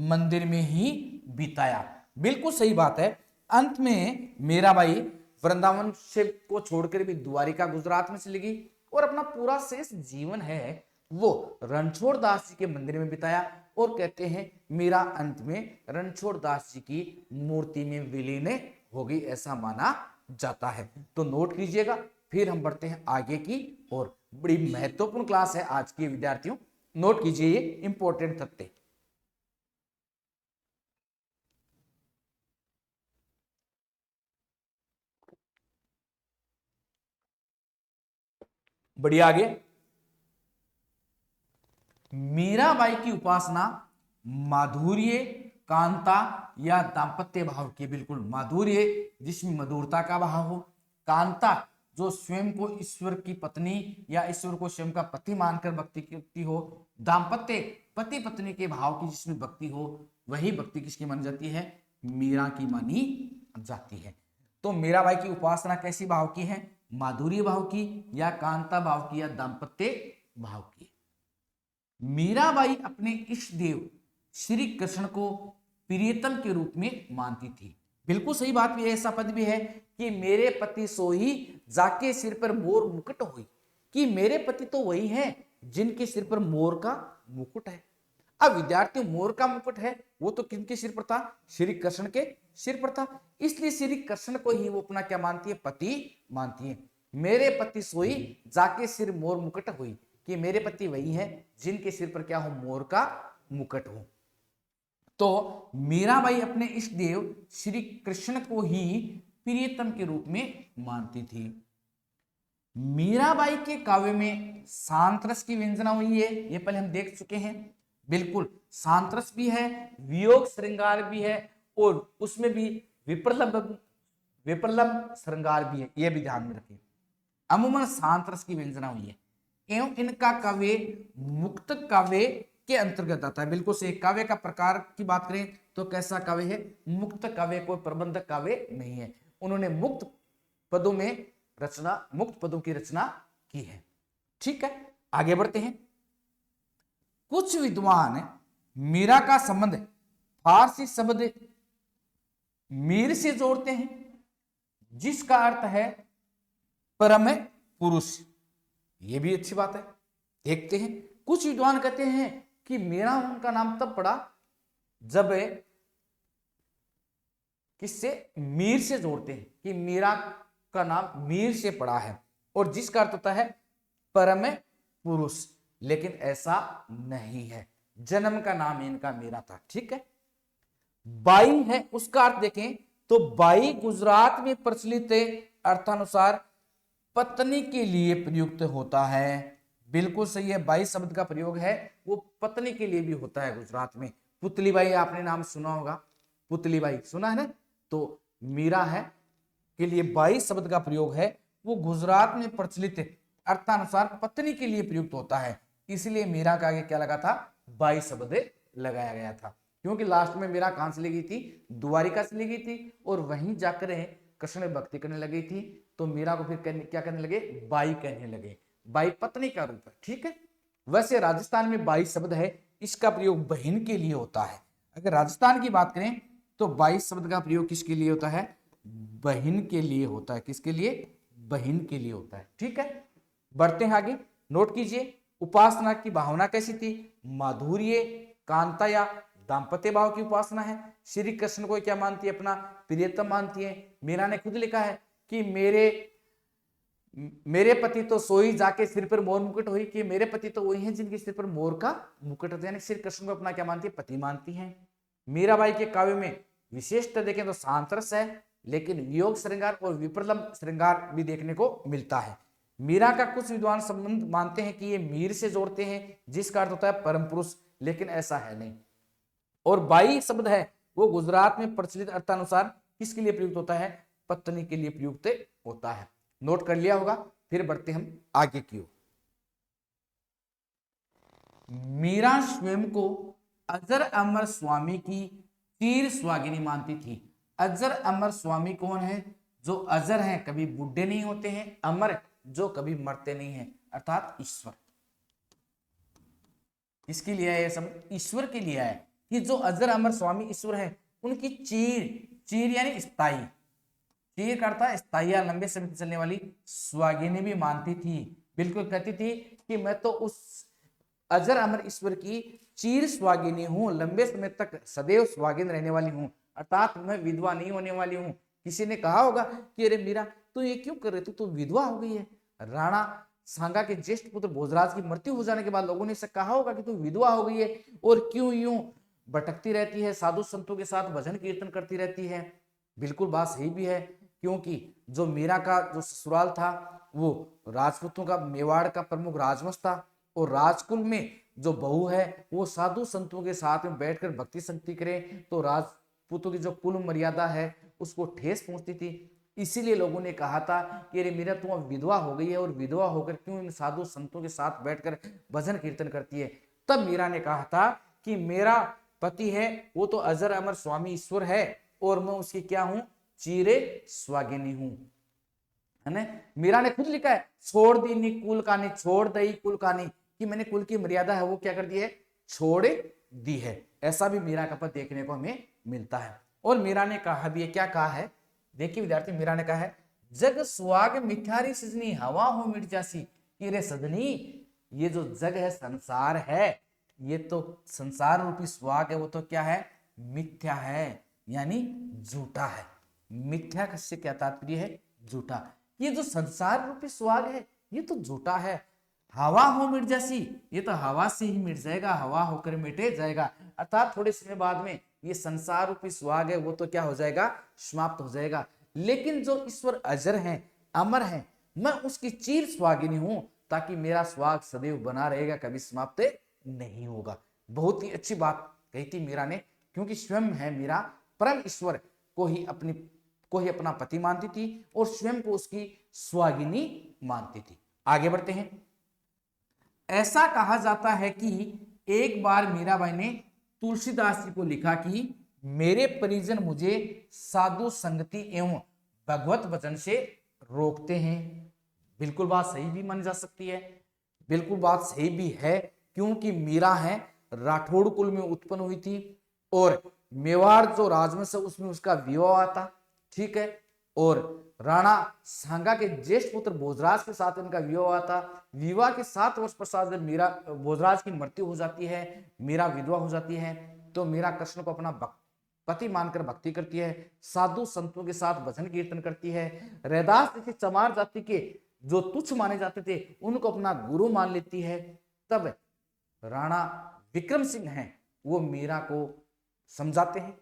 मंदिर में ही बिताया। बिल्कुल सही बात है। अंत में मीराबाई वृंदावन से को छोड़कर भी द्वारिका गुजरात में चली गई और अपना पूरा शेष जीवन है वो रणछोड़ दास जी के मंदिर में बिताया। और कहते हैं मीरा अंत में रणछोड़ दास जी की मूर्ति में विलीन हो गई, ऐसा माना जाता है। तो नोट कीजिएगा। फिर हम बढ़ते हैं आगे की और बड़ी महत्वपूर्ण क्लास है आज की विद्यार्थियों, नोट कीजिए ये इंपॉर्टेंट तथ्य। बढ़िया, आगे मीराबाई की उपासना माधुर्य, कांता या दाम्पत्य भाव की, बिल्कुल माधुर्य जिसमें मधुरता का भाव हो, कांता जो स्वयं को ईश्वर की पत्नी या ईश्वर को स्वयं का पति मानकर भक्ति करती हो, दाम्पत्य पति पत्नी के भाव की जिसमें भक्ति हो, वही भक्ति किसकी मानी जाती है, मीरा की मानी जाती है। तो मीराबाई की उपासना कैसी भाव की है, माधुर्य भाव की या कांता भाव की या दाम्पत्य भाव की। मीराबाई अपने इष्ट देव श्री कृष्ण को प्रियतम के रूप में मानती थी। बिल्कुल सही बात भी है, ऐसा पद भी है कि मेरे पति सोही जाके सिर पर मोर मुकुट हुई, कि मेरे पति तो वही हैं जिनके सिर पर मोर का मुकुट है। अब विद्यार्थी, मोर का मुकुट है वो तो किनके सिर पर था, श्री कृष्ण के सिर पर था, इसलिए श्री कृष्ण को ही वो अपना क्या मानती है, पति मानती है। मेरे पति सोई जाके सिर मोर मुकुट हुई, कि मेरे पति वही है जिनके सिर पर क्या हो, मोर का मुकुट हो। तो मीराबाई अपने इष्ट देव श्री कृष्ण को ही प्रियतम के रूप में मानती थी। मीराबाई के काव्य में सांतरस की व्यंजना हुई है, ये पहले हम देख चुके हैं। बिल्कुल सांतरस भी है, वियोग श्रृंगार भी है, और उसमें भी विप्रलंब श्रृंगार भी है, ये भी ध्यान में रखें। अमूमन सांतरस की व्यंजना हुई है एवं इनका काव्य मुक्त काव्य के अंतर्गत आता है। बिल्कुल से काव्य का प्रकार की बात करें तो कैसा काव्य है, मुक्त काव्य, कोई प्रबंधक काव्य नहीं है। उन्होंने मुक्त पदों में रचना, मुक्त पदों की रचना की है। ठीक है, आगे बढ़ते हैं। कुछ विद्वान मीरा का संबंध फारसी शब्द मीर से जोड़ते हैं, जिसका अर्थ है परम पुरुष। यह भी अच्छी बात है, देखते हैं। कुछ विद्वान कहते हैं कि मीरा उनका नाम तब पड़ा जब किससे, मीर से जोड़ते हैं कि मीरा का नाम मीर से पड़ा है, और जिसका अर्थ होता है परम पुरुष, लेकिन ऐसा नहीं है, जन्म का नाम इनका मीरा था। ठीक है, बाई है, उसका अर्थ देखें तो बाई गुजरात में प्रचलित अर्थानुसार पत्नी के लिए प्रयुक्त होता है। बिल्कुल सही है, बाई शब्द का प्रयोग है वो पत्नी के लिए भी होता है गुजरात में। पुतली बाई आपने नाम सुना होगा, पुतली बाई सुना है ना, तो मीरा है के लिए बाई शब्द का प्रयोग है, वो गुजरात में प्रचलित अर्थानुसार पत्नी के लिए प्रयुक्त होता है, इसलिए मीरा का आगे क्या लगा था, बाई शब्द लगाया गया था। क्योंकि लास्ट में मीरा कहां से ली गई थी, द्वारिका से ली गई थी, और वहीं जाकर कृष्ण में भक्ति करने लगी थी, तो मीरा को फिर क्या करने लगे, बाई कहने लगे। बाई पत्नी का रूप है। ठीक है, वैसे राजस्थान में बाई शब्द है, इसका प्रयोग बहन के लिए होता है। अगर राजस्थान की बात करें तो बाई शब्द का प्रयोग किसके लिए होता है, बहन के लिए होता है। किसके लिए, बहन के लिए होता है। ठीक है, बढ़ते हैं आगे, नोट कीजिए। उपासना की भावना कैसी थी, माधुर्य, कांता या दाम्पत्य भाव की उपासना है। श्री कृष्ण को क्या मानती है, अपना प्रियतम मानती है। मीरा ने खुद लिखा है कि मेरे पति तो सोई जाके सिर पर मोर मुकुट हुई, कि मेरे पति तो वही हैं जिनके सिर पर मोर का मुकुट होता है, यानी श्री कृष्ण को अपना क्या मानती है, पति मानती है। मीराबाई के काव्य में विशेषता देखें तो सांतरस है, लेकिन वियोग श्रृंगार और विप्रलंब श्रृंगार भी देखने को मिलता है। मीरा का कुछ विद्वान संबंध मानते हैं कि ये मीर से जोड़ते हैं, जिसका अर्थ होता है परम पुरुष, लेकिन ऐसा है नहीं। और बाई शब्द है वो गुजरात में प्रचलित अर्थानुसार किसके लिए प्रयुक्त होता है, पत्नी के लिए प्रयुक्त होता है। नोट कर लिया होगा, फिर बढ़ते हम आगे की ओर। मीरा स्वयं को अजर अमर स्वामी की चिर सुहागिनी मानती थी। अजर अमर स्वामी कौन है, जो अजर हैं, कभी बुढ़े नहीं होते हैं, अमर जो कभी मरते नहीं हैं, अर्थात ईश्वर। किसके लिए है, सब ईश्वर के लिए है, कि जो अजर अमर स्वामी ईश्वर है, उनकी चीर यानी स्थाई, चीर करता स्थाई या लंबे समय चलने वाली सुहागिनी भी मानती थी। बिल्कुल कहती थी कि मैं तो उस अजर अमर ईश्वर की चीर सुहागिनी हूं, लंबे समय तक सदैव सुहागिन रहने वाली हूं, अर्थात मैं विधवा नहीं होने वाली हूं। किसी ने कहा होगा कि अरे मीरा तू ये क्यों कर रही, तू तो विधवा हो गई है। राणा सांगा के ज्येष्ठ पुत्र भोजराज की मृत्यु हो जाने के बाद लोगों ने इससे कहा होगा कि तू विधवा हो गई है और क्यों यूं भटकती रहती है, साधु संतों के साथ भजन कीर्तन करती रहती है। बिल्कुल बात सही भी है, क्योंकि जो मीरा का जो ससुराल था वो राजपूतों का, मेवाड़ का प्रमुख राजवंश था, और राजकुल में जो बहू है वो साधु संतों के साथ में बैठकर भक्ति संगति करे तो राजपूतों की जो कुल मर्यादा है उसको ठेस पहुंचती थी। इसीलिए लोगों ने कहा था कि अरे मीरा तुम अब विधवा हो गई है और विधवा होकर क्यों इन साधु संतों के साथ बैठकर भजन कीर्तन करती है। तब मीरा ने कहा था कि मेरा पति है वो तो अजर अमर स्वामी ईश्वर है और मैं उसकी क्या हूं, चीरे स्वागिनी हूं, है ना। मीरा ने खुद लिखा है छोड़ दी नी कुल कानी, छोड़ दई कुल कानी, कि मैंने कुल की मर्यादा है वो क्या कर दी है, छोड़ दी है। ऐसा भी मीरा का पद देखने को हमें मिलता है। और मीरा ने कहा भी है, क्या कहा है, देखिए विद्यार्थी, मीरा ने कहा है जग सुहाग मिठारी सजनी हवा हो मिट जासी, कि रे सजनी ये जो जग है, संसार है, ये तो संसार रूपी सुहाग है वो तो क्या है, मिथ्या है, यानी झूठा है। मिथ्या से क्या तात्पर्य है, झूठा। ये जो संसार रूपी सुहाग है ये तो झूठा है। हवा हो मिट जासी, ये तो हवा से ही मिट जाएगा, हवा होकर मिटे जाएगा, अर्थात थोड़े समय बाद में ये संसार रूपी सुहाग है वो तो क्या हो जाएगा, समाप्त हो जाएगा। लेकिन जो ईश्वर अजर है, अमर है, मैं उसकी चीर स्वागिनी हूं, ताकि मेरा स्वाग सदैव बना रहेगा, कभी समाप्त नहीं होगा। बहुत ही अच्छी बात कही थी मीरा ने, क्योंकि स्वयं है मीरा परम ईश्वर को ही अपना पति मानती थी और स्वयं को उसकी स्वागिनी मानती थी। आगे बढ़ते हैं। ऐसा कहा जाता है कि एक बार मीराबाई ने तुलसीदास जी को लिखा कि मेरे परिजन मुझे साधु संगति एवं भगवत वचन से रोकते हैं। बिल्कुल बात सही भी मानी जा सकती है, बिल्कुल बात सही भी है, क्योंकि मीरा है राठौड़ कुल में उत्पन्न हुई थी और मेवाड़ जो राजवंश है उसमें उसका विवाह था, ठीक है। और राणा सांगा के ज्येष्ठ पुत्र भोजराज के साथ इनका विवाह था। विवाह के 7 वर्ष पश्चात जब मीरा भोजराज की मृत्यु हो जाती है, मीरा विधवा हो जाती है, तो मीरा कृष्ण को अपना पति मानकर भक्ति करती है, साधु संतों के साथ भजन कीर्तन करती है। रैदास जैसी चमार जाति के जो तुच्छ माने जाते थे उनको अपना गुरु मान लेती है। तब राणा विक्रम सिंह हैं वो मीरा को समझाते हैं,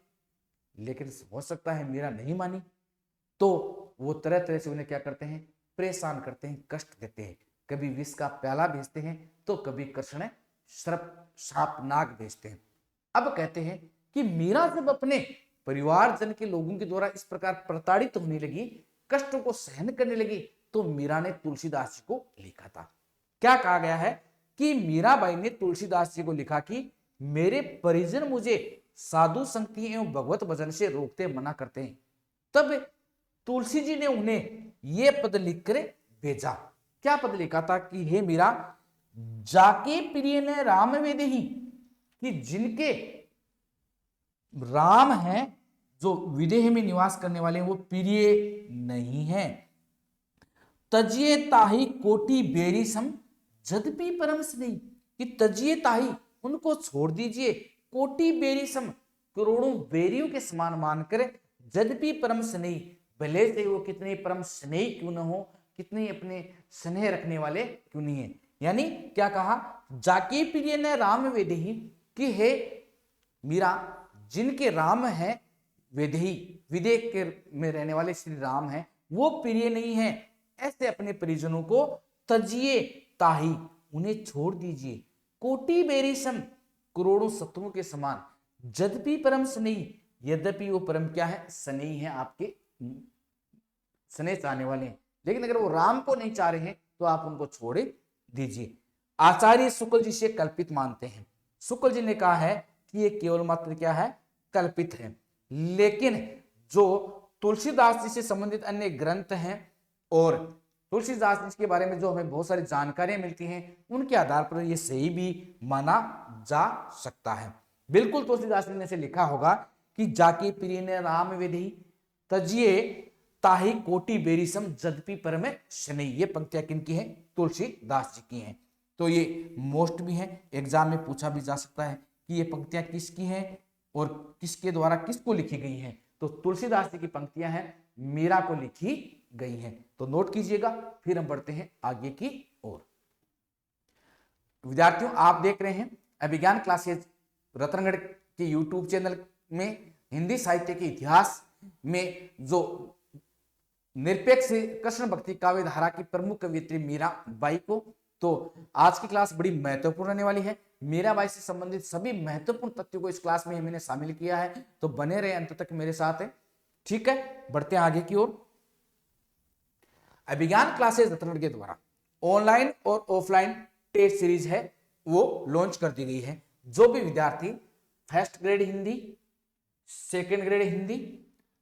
लेकिन हो सकता है मीरा नहीं मानी, तो वो तरह तरह से उन्हें क्या करते हैं, परेशान करते हैं, कष्ट देते हैं। कभी विष का प्याला भेजते हैं तो कभी कृष्ण श्राप नाग भेजते हैं। अब कहते हैं कि मीरा जब अपने परिवारजन के लोगों के द्वारा इस प्रकार प्रताड़ित होने लगी, कष्टों को सहन करने लगी, तो मीरा ने तुलसीदास जी को लिखा था। क्या कहा गया है कि मीराबाई ने तुलसीदास जी को लिखा कि मेरे परिजन मुझे साधु संगति एवं भगवत भजन से रोकते मना करते हैं। तब तुलसी जी ने उन्हें यह पद लिखकर भेजा। क्या पद लिखा था कि हे मीरा, जाके प्रिय ने राम वेद ही, कि जिनके राम हैं, जो विदेह में निवास करने वाले हैं, वो प्रिय नहीं है। तजिए ताही कोटि बेरी सम जदपि परम स्नेही, कि तजिए ताही, उनको छोड़ दीजिए, कोटि बेरी सम, करोड़ों बेरियों के समान मानकर, जदपि परम स्नेही, भले से वो कितने परम स्नेही क्यों न हो, कितने अपने स्नेह रखने वाले क्यों नहीं है। यानी क्या कहा, जाके प्रिय ने राम वेदेही, कि हे मीरा, जिनके राम है वेदेही, विदेह के में रहने वाले श्री राम हैं, वो प्रिय नहीं है, ऐसे अपने परिजनों को तजिए ताही, उन्हें छोड़ दीजिए, कोटि बेरी सम, करोड़ों शत्रुओं के समान, जदपि परम स्नेही, यद्यपि वो परम क्या है, स्नेही है, आपके स्नेह चाहने वाले हैं, लेकिन अगर वो राम को नहीं चाह रहे हैं तो आप उनको छोड़ दीजिए। आचार्य शुक्ल जी से कल्पित मानते हैं। शुक्ल जी ने कहा है कि ये केवल मात्र क्या है, कल्पित है। लेकिन जो तुलसीदास जी से संबंधित अन्य ग्रंथ हैं और तुलसीदास जी के बारे में जो हमें बहुत सारी जानकारियां मिलती हैं, उनके आधार पर ये सही भी माना जा सकता है। बिल्कुल तुलसीदास जी ने से लिखा होगा कि जाके प्रिय ने राम वेदी तजिए ताही कोटि बेरिसम जदपि परम शनि। ये पंक्तियां किनकी हैं, तुलसीदास जी की हैं। तो ये मोस्ट भी है, एग्जाम में पूछा भी जा सकता है कि ये पंक्तियां किसकी हैं और किसके द्वारा किसको लिखी गई हैं। तो तुलसीदास जी की पंक्तियां हैं, मीरा को लिखी गई हैं, तो नोट कीजिएगा। फिर हम बढ़ते हैं आगे की ओर। विद्यार्थियों, आप देख रहे हैं अभिज्ञान क्लासेज रतनगढ़ के यूट्यूब चैनल में हिंदी साहित्य के इतिहास में जो निरपेक्ष कृष्ण भक्ति काव्य धारा की प्रमुख कवियत्री मीरा बाई को तो आज की क्लास बड़ी महत्वपूर्ण रहने वाली है। मीराबाई से संबंधित सभी महत्वपूर्ण तथ्यों को इस क्लास में मैंने शामिल किया है, तो बने रहे अंत तक मेरे साथ है। ठीक है, बढ़ते हैं आगे की ओर। अभिज्ञान क्लासेस रतनगढ़ के द्वारा ऑनलाइन और ऑफलाइन टेस्ट सीरीज है वो लॉन्च कर दी गई है। जो भी विद्यार्थी first grade Hindi, second grade Hindi,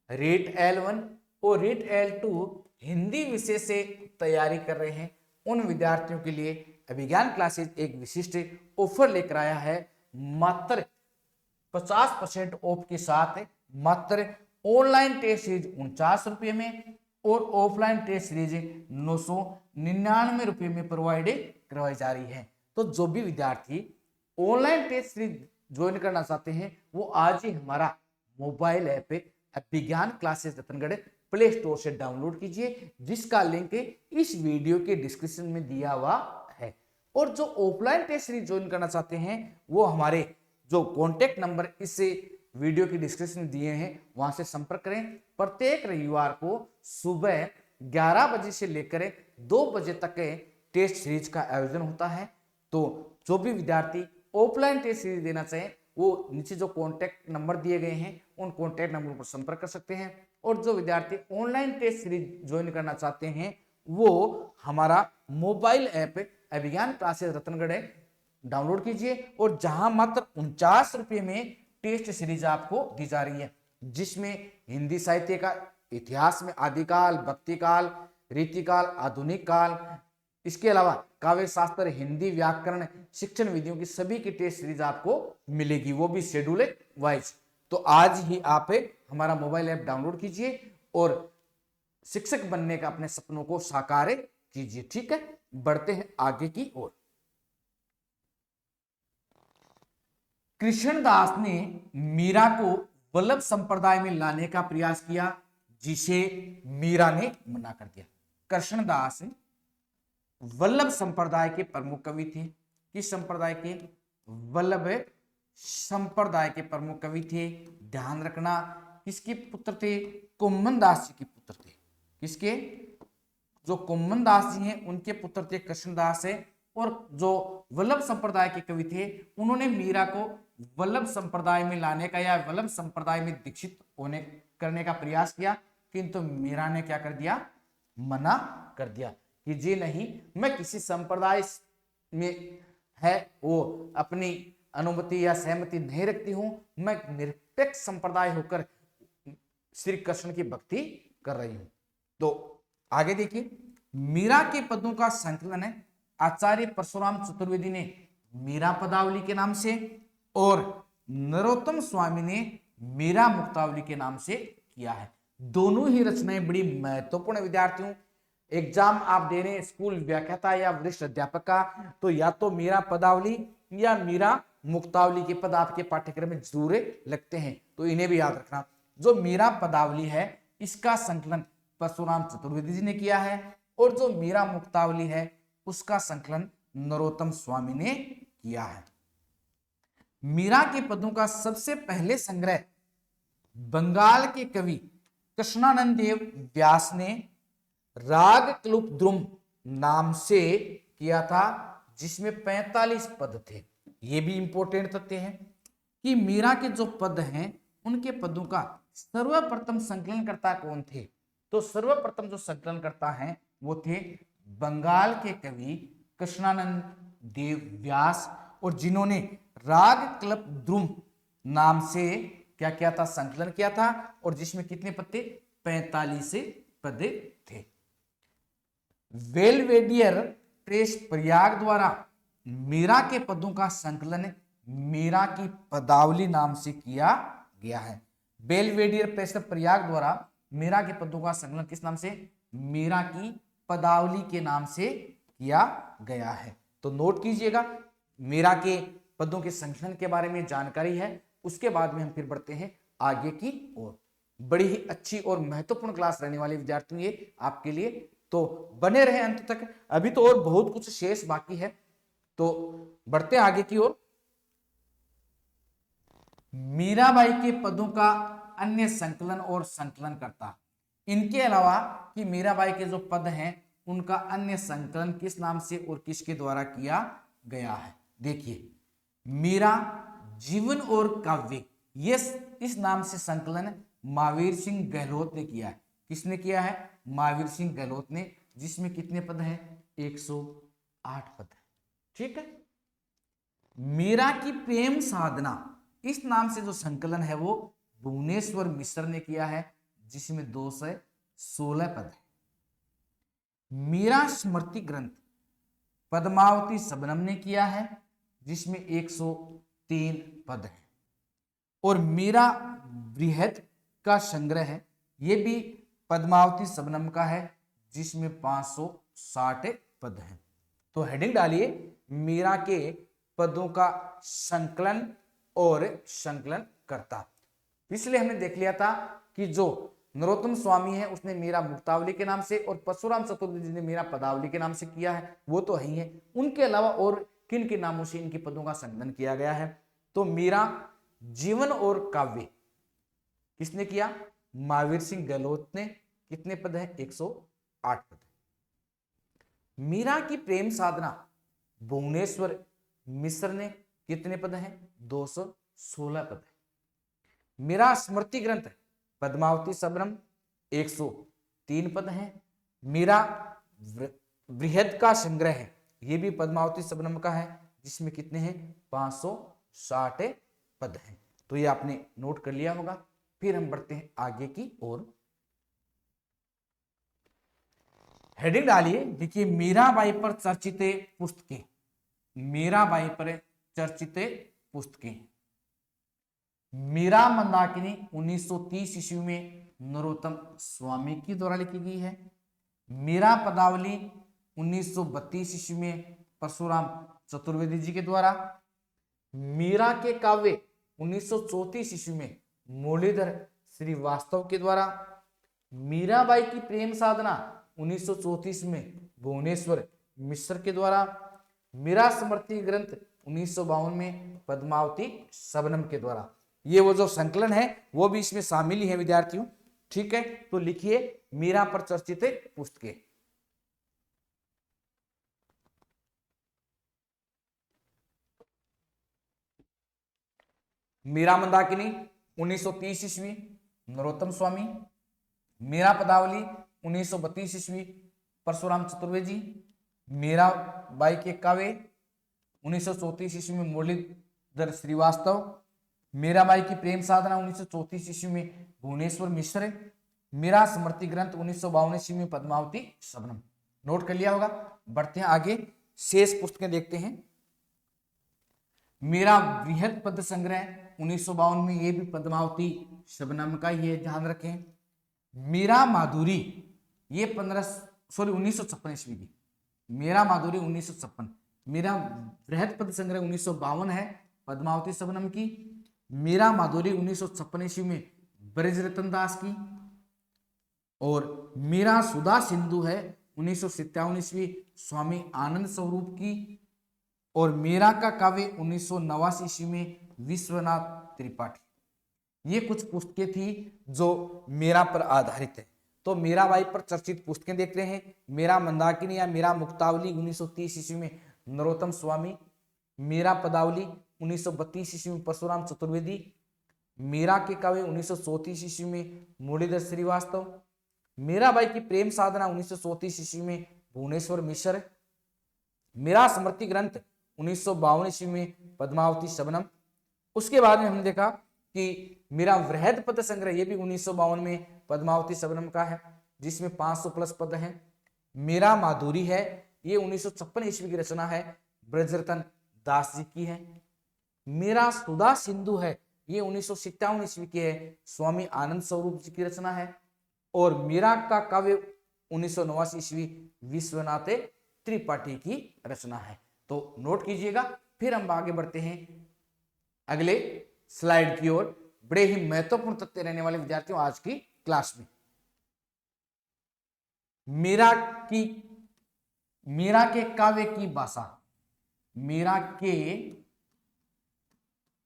rate L1 और रेट L2 हिंदी विषय से तैयारी कर रहे हैं, उन विद्यार्थियों के लिए अभिज्ञान क्लासेस एक विशिष्ट ऑफर लेकर आया है। मात्र 50% ऑफ के साथ मात्र ऑनलाइन टेस्ट सीरीज 49 रुपये में और ऑफलाइन टेस्ट सीरीज 999 रुपये में प्रोवाइड करवाई जा रही है। तो जो भी विद्यार्थी ऑनलाइन टेस्ट सीरीज ज्वाइन करना चाहते हैं वो आज ही हमारा मोबाइल ऐप अभिज्ञान क्लासेस रतनगढ़ प्ले स्टोर से डाउनलोड कीजिए, जिसका लिंक इस वीडियो के डिस्क्रिप्शन में दिया हुआ है। और जो ऑफलाइन टेस्ट सीरीज ज्वाइन करना चाहते हैं वो हमारे जो कॉन्टेक्ट नंबर इस वीडियो की डिस्क्रिप्शन में दिए हैं वहां से संपर्क करें। प्रत्येक रविवार को सुबह 11 बजे से लेकर 2 बजे तक टेस्ट सीरीज का आयोजन होता है। तो जो भी विद्यार्थी ऑफलाइन टेस्ट सीरीज देना चाहें वो नीचे जो कॉन्टैक्ट नंबर दिए गए हैं उन कॉन्टैक्ट नंबर पर संपर्क कर सकते हैं। और जो विद्यार्थी ऑनलाइन टेस्ट सीरीज ज्वाइन करना चाहते हैं वो हमारा मोबाइल ऐप अभिज्ञान क्लासेस रतनगढ़ डाउनलोड कीजिए, और जहां मात्र 49 रुपये में टेस्ट सीरीज आपको दी जा रही है, जिसमें हिंदी साहित्य का इतिहास में आदिकाल, भक्तिकाल, रीतिकाल, आधुनिक काल, इसके अलावा काव्य शास्त्र, हिंदी व्याकरण, शिक्षण विधियों की सभी की टेस्ट सीरीज आपको मिलेगी, वो भी शेड्यूल वाइज। तो आज ही आप हमारा मोबाइल ऐप डाउनलोड कीजिए और शिक्षक बनने का अपने सपनों को साकार कीजिए। ठीक है, बढ़ते हैं आगे की ओर। कृष्णदास ने मीरा को वल्लभ संप्रदाय में लाने का प्रयास किया, जिसे मीरा ने मना कर दिया। कृष्णदास वल्लभ संप्रदाय के प्रमुख कवि थे। किस संप्रदाय के? वल्लभ संप्रदाय के प्रमुख कवि थे। ध्यान रखना, किसके पुत्र थे? कुम्मन दास जी के पुत्र थे। किसके? जो कुम्मन दास जी हैं उनके पुत्र थे कृष्णदास है। और जो वल्लभ संप्रदाय के कवि थे उन्होंने मीरा को वल्लभ संप्रदाय में लाने का या वल्लभ संप्रदाय में दीक्षित होने करने का प्रयास किया, किंतु मीरा ने क्या कर दिया? मना कर दिया कि जी नहीं, मैं किसी संप्रदाय में है वो अपनी अनुमति या सहमति नहीं रखती हूं, मैं निरपेक्ष संप्रदाय होकर श्री कृष्ण की भक्ति कर रही हूं। तो आगे देखिए, मीरा के पदों का संकलन है आचार्य परशुराम चतुर्वेदी ने मीरा पदावली के नाम से और नरोत्तम स्वामी ने मीरा मुक्तावली के नाम से किया है। दोनों ही रचनाएं बड़ी महत्वपूर्ण। विद्यार्थियों, एग्जाम आप दे रहे हैं स्कूल व्याख्याता या वरिष्ठ अध्यापक का, तो या तो मीरा पदावली या मीरा मुक्तावली के पद आपके पाठ्यक्रम में जरूर लगते हैं, तो इन्हें भी याद रखना। जो मीरा पदावली है इसका संकलन परशुराम चतुर्वेदी जी ने किया है, और जो मीरा मुक्तावली है उसका संकलन नरोत्तम स्वामी ने किया है। मीरा के पदों का सबसे पहले संग्रह बंगाल के कवि कृष्णानंद देव व्यास ने राग क्लुप्द्रुम नाम से किया था, जिसमें 45 पद थे। ये भी इंपॉर्टेंट तथ्य है कि मीरा के जो पद हैं उनके पदों का सर्वप्रथम संकलनकर्ता कौन थे? तो सर्वप्रथम जो संकलनकर्ता हैं वो थे बंगाल के कवि कृष्णानंद देव व्यास, और जिन्होंने राग क्लुप्द्रुम नाम से क्या किया था? संकलन किया था, और जिसमें कितने पद थे? 45 पद थे। बेलवेडियर प्रेस प्रयाग द्वारा मीरा के पदों का संकलन मीरा की पदावली नाम से किया गया है। बेलवेडियर प्रेस प्रयाग द्वारा मीरा के पदों का संकलन किस नाम से? मीरा की पदावली के नाम से किया गया है। तो नोट कीजिएगा, मीरा के पदों के संकलन के बारे में जानकारी है। उसके बाद में हम फिर बढ़ते हैं आगे की ओर। बड़ी ही अच्छी और महत्वपूर्ण क्लास रहने वाली विद्यार्थियों ये आपके लिए, तो बने रहे अंत तक। अभी तो और बहुत कुछ शेष बाकी है, तो बढ़ते आगे की ओर। मीराबाई के पदों का अन्य संकलन और संकलन करता। इनके अलावा कि मीराबाई के जो पद हैं उनका अन्य संकलन किस नाम से और किसके द्वारा किया गया है। देखिए, मेरा जीवन और काव्य, ये इस नाम से संकलन महावीर सिंह गहलोत ने किया है। किसने किया है? महावीर सिंह गहलोत ने, जिसमें कितने पद हैं? 108 पद है। ठीक है। मीरा की प्रेम साधना, इस नाम से जो संकलन है वो भुवनेश्वर मिश्र ने किया है, जिसमें 216 पद है। मीरा स्मृति ग्रंथ पद्मावती शबनम ने किया है, जिसमें 103 पद है। और मीरा बृहद का संग्रह है, ये भी पद्मावती शबनम का है, जिसमें 560 पद है। तो हेडिंग डालिए, मीरा के पदों का संकलन और संकलन करता। पिछले हमने देख लिया था कि जो नरोत्तम स्वामी है उसने मीरा मुक्तावली के नाम से और परशुराम चतुर्वेदी ने मीरा पदावली के नाम से किया है, वो तो है ही है। उनके अलावा और किन के नामों से इनके पदों का संकलन किया गया है? तो मीरा जीवन और काव्य किसने किया? महावीर सिंह गहलोत ने। कितने पद है? 108 पद। मीरा की प्रेम साधना भुवनेश्वर मिश्र ने, कितने पद हैं? 216 पद है। मीरा स्मृति ग्रंथ पद्मावती शबनम 103 पद हैं। मीरा बृहद का संग्रह है, ये भी पद्मावती शबनम का है, जिसमें कितने हैं? 560 पद हैं। तो ये आपने नोट कर लिया होगा। फिर हम बढ़ते हैं आगे की ओर। हेडिंग डालिए, देखिए, मीराबाई पर चर्चित पुस्तकें। मीराबाई पर चर्चित पुस्तकें। मीरा मंदाकिनी 1930 ईस्वी में नरोत्तम स्वामी के द्वारा लिखी गई है। मीरा पदावली 1932 ईस्वी में परशुराम चतुर्वेदी जी के द्वारा। मीरा के काव्य 1934 ईस्वी में मुरलीधर श्रीवास्तव के द्वारा। मीराबाई की प्रेम साधना 1934 में भुवनेश्वर मिश्र के द्वारा। मीरा स्मृति ग्रंथ 1952 में पद्मावती शबनम के द्वारा। ये वो जो संकलन है वो भी इसमें शामिल ही है विद्यार्थियों। ठीक है, तो लिखिए, मीरा पर चर्चित पुस्तकें। मीरा मंदाकिनी 1930 ईस्वी नरोत्तम स्वामी। मीरा पदावली 1932 ईस्वी परशुराम चतुर्वेदी। मीरा बाई के काव्य 1934 ईस्वी में मुरलीधर श्रीवास्तव। मीराबाई की प्रेम साधना 1934 ईस्वी में भुवनेश्वर मिश्र। मीरा स्मृति ग्रंथ 1952 ईस्वी में पद्मावती शबनम। नोट कर लिया होगा। बढ़ते हैं आगे, शेष पुस्तकें देखते हैं। मीरा बृहद पद संग्रह 1952 में, ये भी पद्मावती शबनम का ही है, ध्यान रखें। मीरा माधुरी, ये 1956 ईस्वी की। मीरा माधुरी 1956। मीरा बृहद पद संग्रह 1952 है, पद्मावती शबनम की। मीरा माधुरी 1956 ईस्वी में ब्रजरतन दास की। और मीरा सुधा सिंधु है 1957 ईस्वी स्वामी आनंद स्वरूप की। और मीरा का काव्य 1989 ईस्वी में विश्वनाथ त्रिपाठी। ये कुछ पुस्तकें थी जो मीरा पर आधारित है। तो मीराबाई पर चर्चित पुस्तकें देख रहे हैं। मीरा मंदाकिनी या मीरा मुक्तावली 1930 ईस्वी में नरोत्तम स्वामी। मीरा पदावली 1932 ईस्वी में परशुराम चतुर्वेदी। मीरा के काव्य 1934 ईस्वी में मुरलीधर श्रीवास्तव। मीराबाई की प्रेम साधना 1934 ईस्वी में भुवनेश्वर मिश्र। मीरा स्मृति ग्रंथ 1952 ईस्वी में पद्मावती शबनम। उसके बाद में हमने देखा कि मीरा बृहद पद संग्रह, ये भी 1952 में पद्मावती शबनम का है, जिसमें 500 प्लस पद हैं। मीरा माधुरी है, ये 1956 ईस्वी की रचना है, ब्रजरतन दास जी की है। मीरा सुधा सिंधु है, ये 1957 ईस्वी की है, स्वामी आनंद स्वरूप जी की रचना है। और मीरा का काव्य 1989 ईस्वी विश्वनाथ त्रिपाठी की रचना है। तो नोट कीजिएगा। फिर हम आगे बढ़ते हैं अगले स्लाइड की ओर। बड़े ही महत्वपूर्ण तथ्य रहने वाले विद्यार्थियों आज की क्लास में। मीरा के काव्य की भाषा। मीरा के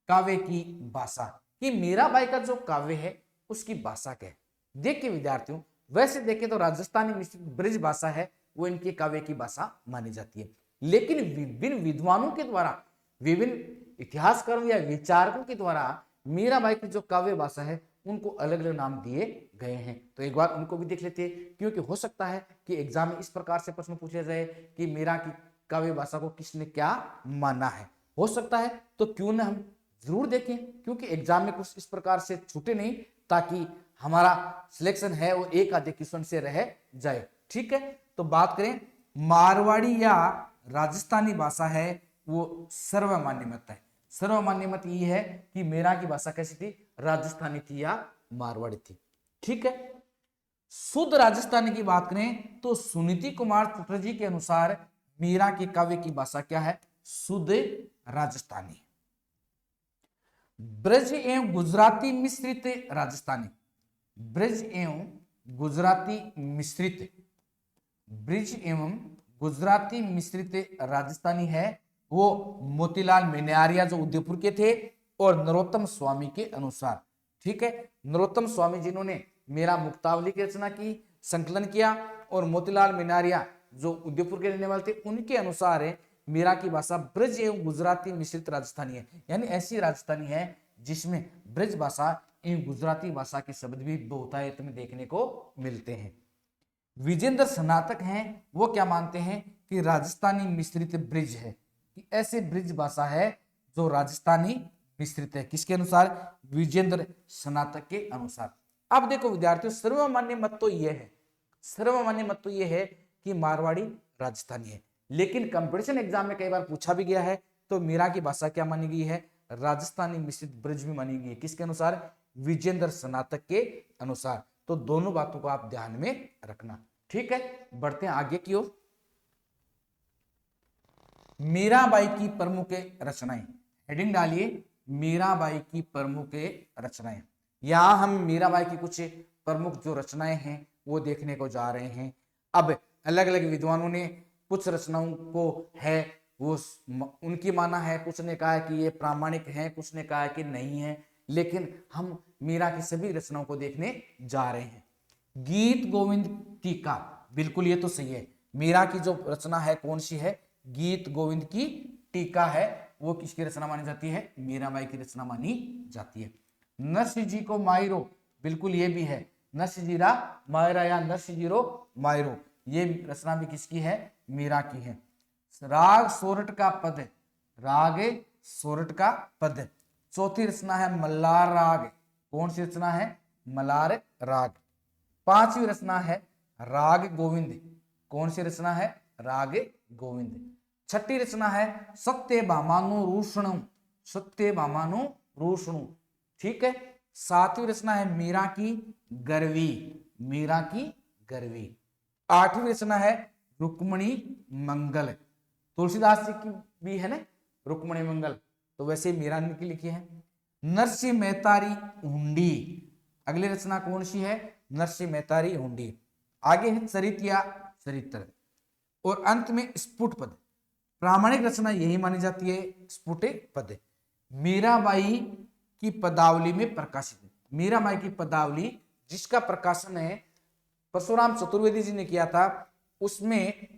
काव्य की भाषा कि मीराबाई का जो काव्य है उसकी भाषा क्या है। देखिए विद्यार्थियों, वैसे देखें तो राजस्थानी मिश्रित ब्रज भाषा है वो इनके काव्य की भाषा मानी जाती है। लेकिन विभिन्न विद्वानों के द्वारा, विभिन्न इतिहासकारों या विचारकों के द्वारा मीराबाई की जो काव्य भाषा है उनको अलग अलग नाम दिए गए हैं। तो एक बार उनको भी देख लेते हैं, क्योंकि हो सकता है कि एग्जाम में इस प्रकार से प्रश्न पूछे जाए कि मीरा की काव्य भाषा को किसने क्या माना है। हो सकता है तो क्यों ना हम जरूर देखें, क्योंकि एग्जाम में कुछ इस प्रकार से छूटे नहीं, ताकि हमारा सिलेक्शन है वो एक आधे क्वेश्चन से रह जाए। ठीक है, तो बात करें मारवाड़ी या राजस्थानी भाषा है वो सर्वमान्य मत है। सर्वमान्य मत ये है कि मीरा की भाषा कैसी थी, राजस्थानी थी या मारवाड़ी थी। ठीक है, शुद्ध राजस्थानी की बात करें तो सुनीति कुमार चटर्जी के अनुसार मीरा की काव्य की भाषा क्या है, शुद्ध राजस्थानी। ब्रज एवं गुजराती मिश्रित राजस्थानी, ब्रज एवं गुजराती मिश्रित, ब्रज एवं गुजराती मिश्रित राजस्थानी है वो मोतीलाल मेनारिया जो उदयपुर के थे और नरोत्तम स्वामी के अनुसार। ठीक है, नरोत्तम स्वामी जिन्होंने मीरा मुक्तावली की रचना की, संकलन किया, और मोतीलाल मेनारिया जो उदयपुर के रहने वाले थे उनके अनुसार है मीरा की भाषा ब्रज एवं गुजराती मिश्रित राजस्थानी है। यानी ऐसी राजस्थानी है जिसमें ब्रज भाषा एवं गुजराती भाषा के शब्द भी बहुतायत में देखने को मिलते हैं। विजेंद्र स्नातक हैं वो क्या मानते हैं कि राजस्थानी मिश्रित ब्रिज है, कि ऐसे ब्रिज भाषा है जो राजस्थानी मिश्रित है। किसके अनुसार, विजेंद्र स्नातक के अनुसार। अब देखो विद्यार्थियों, सर्वमान्य मत तो यह है, सर्वमान्य मत तो यह है कि मारवाड़ी राजस्थानी है, लेकिन कंपटीशन एग्जाम में कई बार पूछा भी गया है तो मीरा की भाषा क्या मानी गई है, राजस्थानी मिश्रित ब्रिज भी मानी गई है। किसके अनुसार, विजेंद्र स्नातक के अनुसार। तो दोनों बातों को आप ध्यान में रखना। ठीक है, बढ़ते हैं आगे की ओर। मीराबाई की प्रमुख रचनाएं, हेडिंग डालिए मीराबाई की प्रमुख रचनाएं। यहां हम मीराबाई की कुछ प्रमुख जो रचनाएं हैं वो देखने को जा रहे हैं। अब अलग अलग विद्वानों ने कुछ रचनाओं को है वो उनकी माना है, कुछ ने कहा है कि ये प्रामाणिक है, कुछ ने कहा है कि नहीं है, लेकिन हम मीरा की सभी रचनाओं को देखने जा रहे हैं। गीत गोविंद टीका, बिल्कुल ये तो सही है। मीरा की जो रचना है कौन सी है, गीत गोविंद की टीका है, वो किसकी रचना मानी जाती है, मीराबाई की रचना मानी जाती है। नरसिंह जी को मायरो, बिल्कुल ये भी है, नरसिंह जीरा मायरा या नरसिंह जीरो मायरो, ये रचना भी किसकी है, मीरा की है। राग सोरठ का पद, राग सोरठ का पद। चौथी रचना है मल्लार राग, कौन सी रचना है, मल्लार राग। पांचवी रचना है राग गोविंद, कौन सी रचना है, राग गोविंद। छठी रचना है सत्य भामानु रूषणु, सत्य भामानु रूषणु। ठीक है, सातवीं रचना है मीरा की गरवी, मीरा की गरवी। आठवीं रचना है रुक्मणी मंगल, तुलसीदास जी की भी है ना रुक्मणी मंगल, तो वैसे मीरा ने की लिखी है। नरसिंह मेहतारी हुंडी, अगली रचना कौन सी है, नरसिंह मेहतारी हुंडी। आगे है चरित या चरित्र, और अंत में स्फुट पद। प्रामाणिक रचना यही मानी जाती है, स्फुट पद। मीराबाई की पदावली में प्रकाशित है, मीराबाई की पदावली जिसका प्रकाशन है परशुराम चतुर्वेदी जी ने किया था, उसमें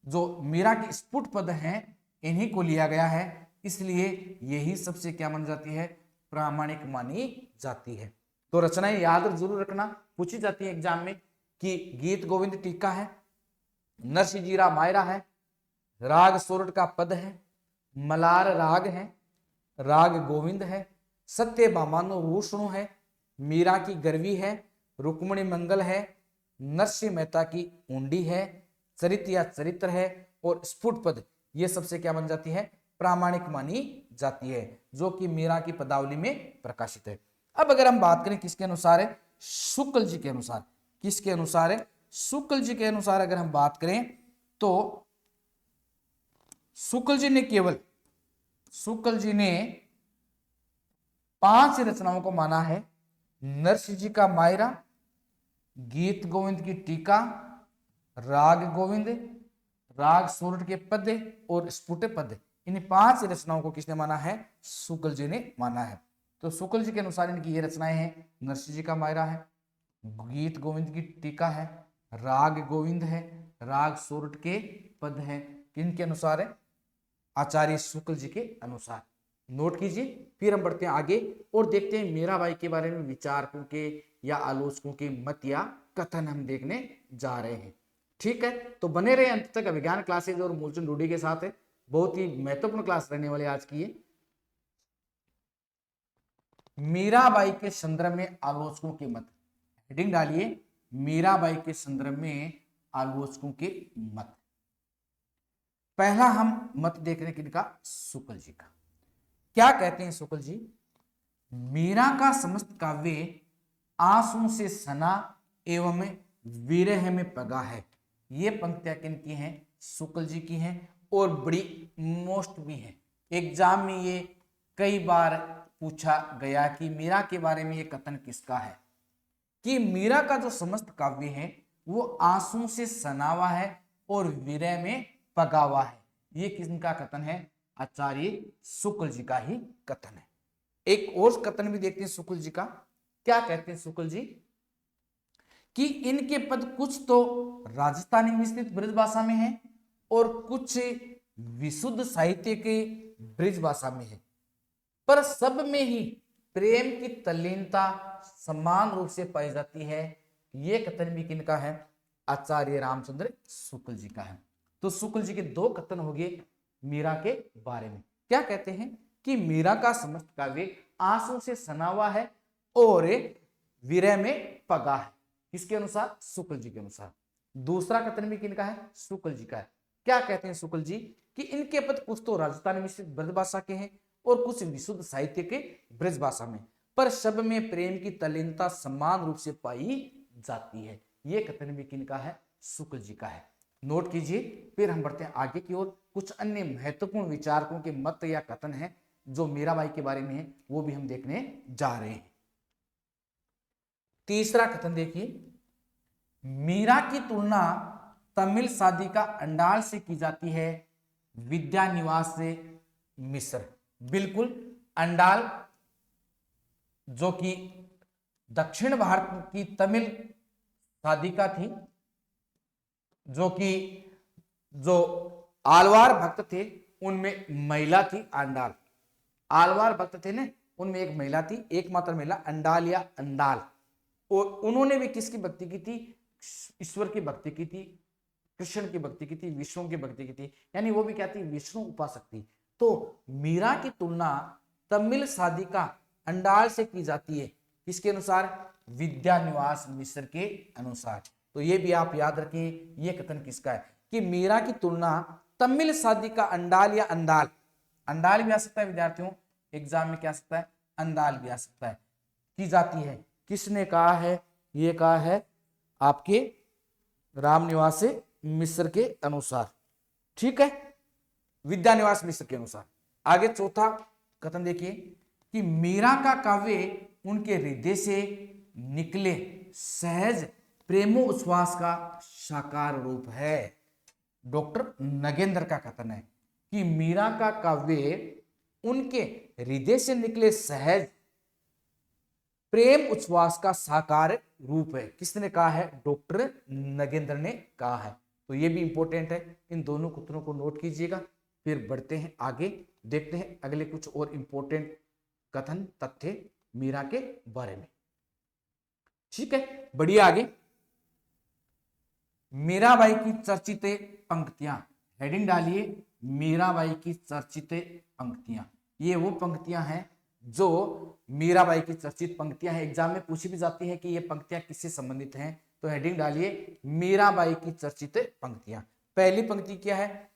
जो मीरा के स्फुट पद हैं इन्हीं को लिया गया है, इसलिए यही सबसे क्या मानी जाती है, प्रामाणिक मानी जाती है। तो रचनाएं याद जरूर रखना, पूछी जाती है एग्जाम में कि गीत गोविंद टीका है, नरसिंह जीरा मायरा है, राग सोरठ का पद है, मलार राग है, राग गोविंद है, सत्य भामानु रूषणु है, मीरा की गरवी है, रुक्मणी मंगल है, नरसिंह मेहता की ऊंडी है, चरित या चरित्र है, और स्फुट पद, ये सबसे क्या बन जाती है, प्रामाणिक मानी जाती है, जो कि मीरा की पदावली में प्रकाशित है। अब अगर हम बात करें किसके अनुसार है, शुक्ल जी के अनुसार। किसके अनुसार है, शुक्ल जी के अनुसार अगर हम बात करें तो शुक्ल जी ने 5 रचनाओं को माना है। नरसिंह जी का मायरा, गीत गोविंद की टीका, राग गोविंद, राग सोरठ के पद और स्फुट पद, इन 5 रचनाओं को किसने माना है, शुक्ल जी ने माना है। तो शुक्ल जी के अनुसार इनकी ये रचनाएं हैं, नरसिंह जी का मायरा है, गीत गोविंद की टीका है, राग गोविंद है, राग सोरठ के पद हैं, किनके अनुसार है? आचार्य शुक्ल जी के अनुसार। नोट कीजिए। फिर हम बढ़ते हैं आगे और देखते हैं मीराबाई के बारे में विचारकों के या आलोचकों के मत या कथन हम देखने जा रहे हैं। ठीक है, तो बने रहे अंत तक अभिज्ञान क्लासेज और मूलचंद रूढ़ी के साथ है। बहुत ही महत्वपूर्ण क्लास रहने वाली आज की है। मीराबाई के संदर्भ में आलोचकों के मत, हेडिंग डालिए, मीराबाई के संदर्भ में आलोचकों के मत। पहला हम मत देख रहे हैं किनका? शुक्ल जी का। क्या कहते हैं शुक्ल जी? मीरा का समस्त काव्य आंसू से सना एवं विरह में पगा है। ये पंक्तियां किनकी हैं? शुक्ल जी की हैं और बड़ी मोस्ट भी हैं। एग्जाम में ये कई बार पूछा गया कि मीरा के बारे में ये कथन किसका है, कि मीरा का जो समस्त काव्य है वो आंसू से सना हुआ है और विरह में पगा हुआ है। ये किसका कथन है? आचार्य शुक्ल जी का ही कथन है। एक और कथन भी देखते हैं शुक्ल जी का। क्या कहते हैं शुक्ल जी? कि इनके पद कुछ तो राजस्थानी मिश्रित ब्रज भाषा में है और कुछ विशुद्ध साहित्य के ब्रज भाषा में है, पर सब में ही प्रेम की तल्लीनता समान रूप से पाई जाती है। यह कथन भी किनका है? आचार्य रामचंद्र शुक्ल जी का है। तो शुक्ल जी के दो कथन हो गए मीरा के बारे में। क्या कहते हैं? कि मीरा का समस्त काव्य आंसू से सना हुआ है और विरह में पगा है। किसके अनुसार? शुक्ल जी के अनुसार। दूसरा कथन भी किनका है? शुक्ल जी का है। क्या कहते हैं शुक्ल जी? कि इनके पद कुछ तो राजस्थानी मिश्रित ब्रज भाषा के हैं और कुछ विशुद्ध साहित्य के ब्रज भाषा में, पर शब्द में प्रेम की तल्लीनता समान रूप से पाई जाती है। यह कथन भी किनका है? शुक्ल जी का है। नोट कीजिए। फिर हम बढ़ते हैं आगे की ओर। कुछ अन्य महत्वपूर्ण विचारकों के मत या कथन है जो मीराबाई के बारे में है, वो भी हम देखने जा रहे हैं। तीसरा कथन देखिए, मीरा की तुलना तमिल साधिका अंडाल से की जाती है, विद्या निवास से मिस्र। बिल्कुल, अंडाल जो कि दक्षिण भारत की तमिल साधिका थी, जो आलवार भक्त थे उनमें महिला थी अंडाल। आलवार भक्त थे ना, उनमें एक महिला थी, एकमात्र महिला अंडाल या अंडाल। और उन्होंने भी किसकी भक्ति की थी? ईश्वर की भक्ति की थी, कृष्ण की भक्ति की थी, विष्णु की भक्ति की थी, यानी वो भी क्या थी? विष्णु उपासक थी। तो मीरा की तुलना तमिल साधिका अंडाल से की जाती है, किसके अनुसार? विद्या निवास मिश्र के अनुसार। तो ये भी आप याद रखें, ये कथन किसका है? कि मीरा की तुलना तमिल साधिका अंडाल या अंदाल, अंडाल भी आ सकता है विद्यार्थियों, एग्जाम में क्या आ सकता है? अंदाल भी आ सकता है, की जाती है। किसने कहा है? ये कहा है आपके रामनिवास मिश्र के अनुसार। ठीक है, विद्यानिवास मिश्र के अनुसार। आगे चौथा कथन देखिए, कि मीरा का काव्य उनके हृदय से निकले सहज प्रेमो उच्छ्वास का साकार रूप है। डॉक्टर नगेंद्र का कथन है कि मीरा का काव्य उनके हृदय से निकले सहज प्रेम उच्छ्वास का साकार रूप है। किसने कहा है? डॉक्टर नगेंद्र ने कहा है। तो ये भी इंपॉर्टेंट है, इन दोनों कथनों को नोट कीजिएगा। फिर बढ़ते हैं आगे, देखते हैं अगले कुछ और इंपॉर्टेंट कथन तथ्य मीरा के बारे में। ठीक है, बढ़िए आगे। मीराबाई की चर्चित पंक्तियां, हेडिंग डालिए, मीराबाई की चर्चित पंक्तियां। ये वो पंक्तियां हैं जो मीराबाई की चर्चित पंक्तियां हैं, एग्जाम में पूछी भी जाती है कि ये पंक्तियां किससे संबंधित हैं। तो हेडिंग डालिए, मीराबाई की चर्चित पंक्तियां। पहली पंक्ति क्या है?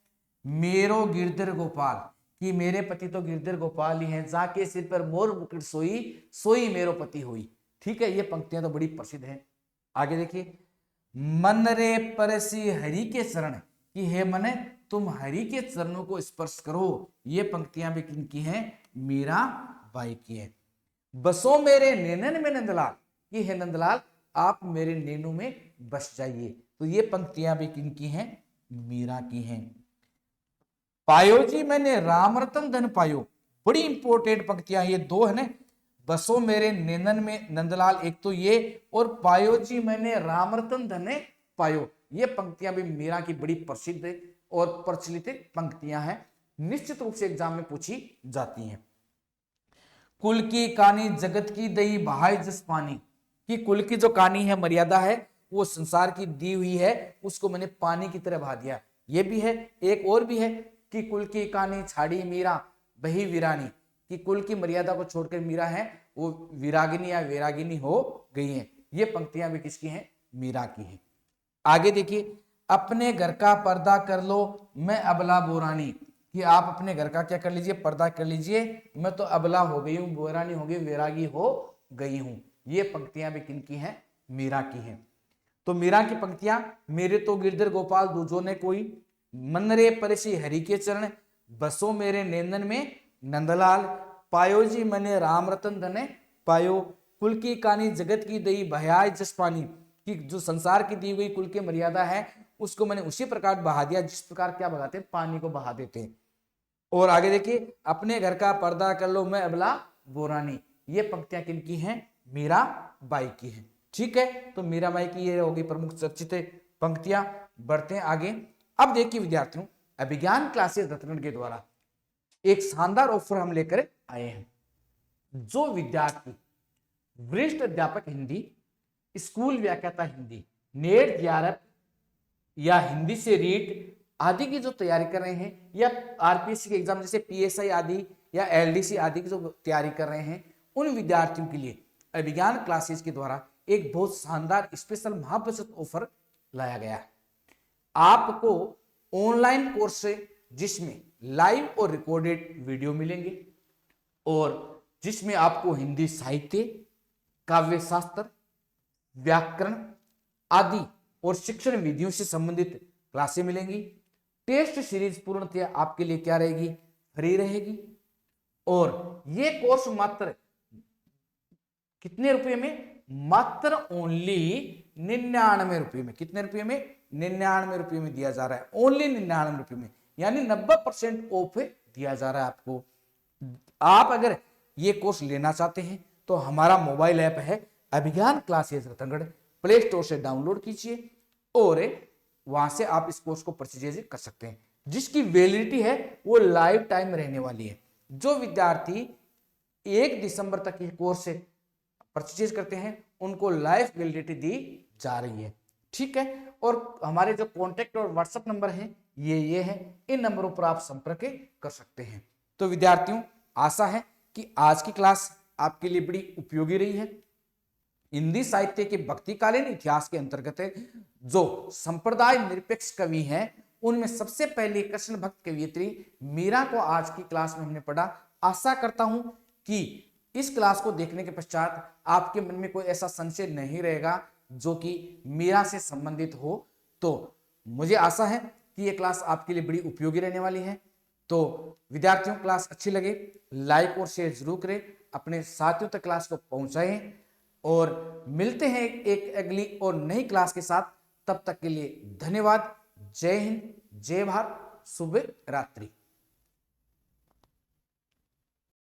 मेरो गिरधर गोपाल, कि मेरे पति तो गिरधर गोपाल ही हैं, जाके सिर पर मोर मुकुट सोई, सोई मेरो पति होई। ठीक है, ये पंक्तियां तो बड़ी प्रसिद्ध हैं। आगे देखिए, मन रे परसी हरि के चरण, कि हे मने तुम हरि के चरणों को स्पर्श करो। ये पंक्तियां भी किनकी हैं? मीराबाई की है। बसो मेरे नैनन में नंदलाल, कि हे नंदलाल आप मेरे नैनों में बस जाइए। तो ये पंक्तियां भी किनकी हैं? मीरा की हैं। पायो जी मैंने राम रतन धन पायो, बड़ी इंपॉर्टेंट पंक्तियां ये दो है ना, बसो मेरे नैनन में नंदलाल एक तो ये, और पायो जी मैंने राम रतन धन पायो, ये पंक्तियां भी मीरा की बड़ी प्रसिद्ध और प्रचलित पंक्तियां हैं, निश्चित रूप से एग्जाम में पूछी जाती हैं। कुल की कहानी जगत की दई बहाय जस पानी, कि कुल की जो कहानी है, मर्यादा है, वो संसार की दी हुई है, उसको मैंने पानी की तरह बहा दिया। ये भी है, एक और भी है कि कुल की कहानी छाड़ी मीरा बही वीरानी, कि कुल की मर्यादा को छोड़कर मीरा है वो विरागिनी या वैरागिनी हो गई है। ये पंक्तियां भी किसकी हैं? मीरा की है। आगे देखिए, अपने घर का पर्दा कर लो मैं अबला बोरानी, कि आप अपने घर का क्या कर लीजिए? पर्दा कर लीजिए, मैं तो अबला हो गई हूं, बोरानी हो गई, वैरागी हो गई हूं। ये पंक्तियां भी किनकी हैं? मीरा की हैं। तो मीरा की पंक्तियां, मेरे तो गिरधर गोपाल दूजो ने कोई, मन रे परसी हरि के चरण, बसो मेरे नैनन में नंदलाल, पायो जी मने राम रतन धने पायो, कुल की कहानी जगत की दई भयाय जस पानी, कि जो संसार की दी हुई कुल की मर्यादा है उसको मैंने उसी प्रकार बहा दिया जिस प्रकार क्या बहाते हैं? पानी को बहा देते हैं। और आगे देखिए, अपने घर का पर्दा कर लो मैं अबला बोरानी, ये पंक्तियां किनकी हैं? मीरा बाई की हैं। ठीक है, तो मीरा बाई की ये होगी प्रमुख चर्चित पंक्तियां। बढ़ते हैं आगे। अब देखिए विद्यार्थियों, अभिज्ञान क्लासेस रत्नगढ़ के द्वारा एक शानदार ऑफर हम लेकर आए हैं। जो विद्यार्थी वरिष्ठ अध्यापक हिंदी, स्कूल व्याख्याता हिंदी, नेट जीआरएफ या हिंदी से रीट आदि की जो तैयारी कर रहे हैं, या आरपीएससी के एग्जाम जैसे पीएसआई आदि या एलडीसी आदि की जो तैयारी कर रहे हैं, उन विद्यार्थियों के लिए अभिज्ञान क्लासेस के द्वारा एक बहुत शानदार स्पेशल महाप्रसाद ऑफर लाया गया है। आपको ऑनलाइन कोर्स से जिसमें लाइव और रिकॉर्डेड वीडियो मिलेंगे, और जिसमें आपको हिंदी साहित्य, काव्य शास्त्र, व्याकरण आदि और शिक्षण विधियों से संबंधित क्लासें मिलेंगी। टेस्ट सीरीज पूर्णतया आपके लिए क्या रहेगी? फ्री रहेगी। और ये कोर्स मात्र कितने रुपए में? मात्र ओनली 99 रुपए में। कितने रुपए में? 99 रुपए में दिया जा रहा है, ओनली 99 रुपए में, यानी 90% ऑफ दिया जा रहा है आपको। आप अगर ये कोर्स लेना चाहते हैं तो हमारा मोबाइल ऐप है अभिज्ञान क्लासेस रतनगढ़, प्ले स्टोर से डाउनलोड कीजिए और वहां से आप इस कोर्स को परचेज कर सकते हैं, जिसकी वैलिडिटी है वो लाइफ टाइम रहने वाली है। जो विद्यार्थी 1 दिसंबर तक ये कोर्स से परचेज करते हैं उनको लाइफ वैलिडिटी दी जा रही है। ठीक है, और हमारे जो कॉन्टेक्ट और व्हाट्सएप नंबर है ये है, इन नंबरों पर आप संपर्क कर सकते हैं। तो विद्यार्थियों, आशा है कि आज की क्लास आपके लिए बड़ी उपयोगी रही है। हिंदी साहित्य के भक्तिकालीन इतिहास के अंतर्गत जो संप्रदाय निरपेक्ष कवि हैं, उनमें सबसे पहले कृष्ण भक्त कवियत्री मीरा को आज की क्लास में हमने पढ़ा। आशा करता हूं कि इस क्लास को देखने के पश्चात आपके मन में कोई ऐसा संशय नहीं रहेगा जो कि मीरा से संबंधित हो। तो मुझे आशा है कि यह क्लास आपके लिए बड़ी उपयोगी रहने वाली है। तो विद्यार्थियों, क्लास अच्छी लगे लाइक और शेयर जरूर करें, अपने साथियों तक क्लास को पहुंचाएं, और मिलते हैं एक अगली और नई क्लास के साथ। तब तक के लिए धन्यवाद। जय हिंद, जय भारत, शुभ रात्रि।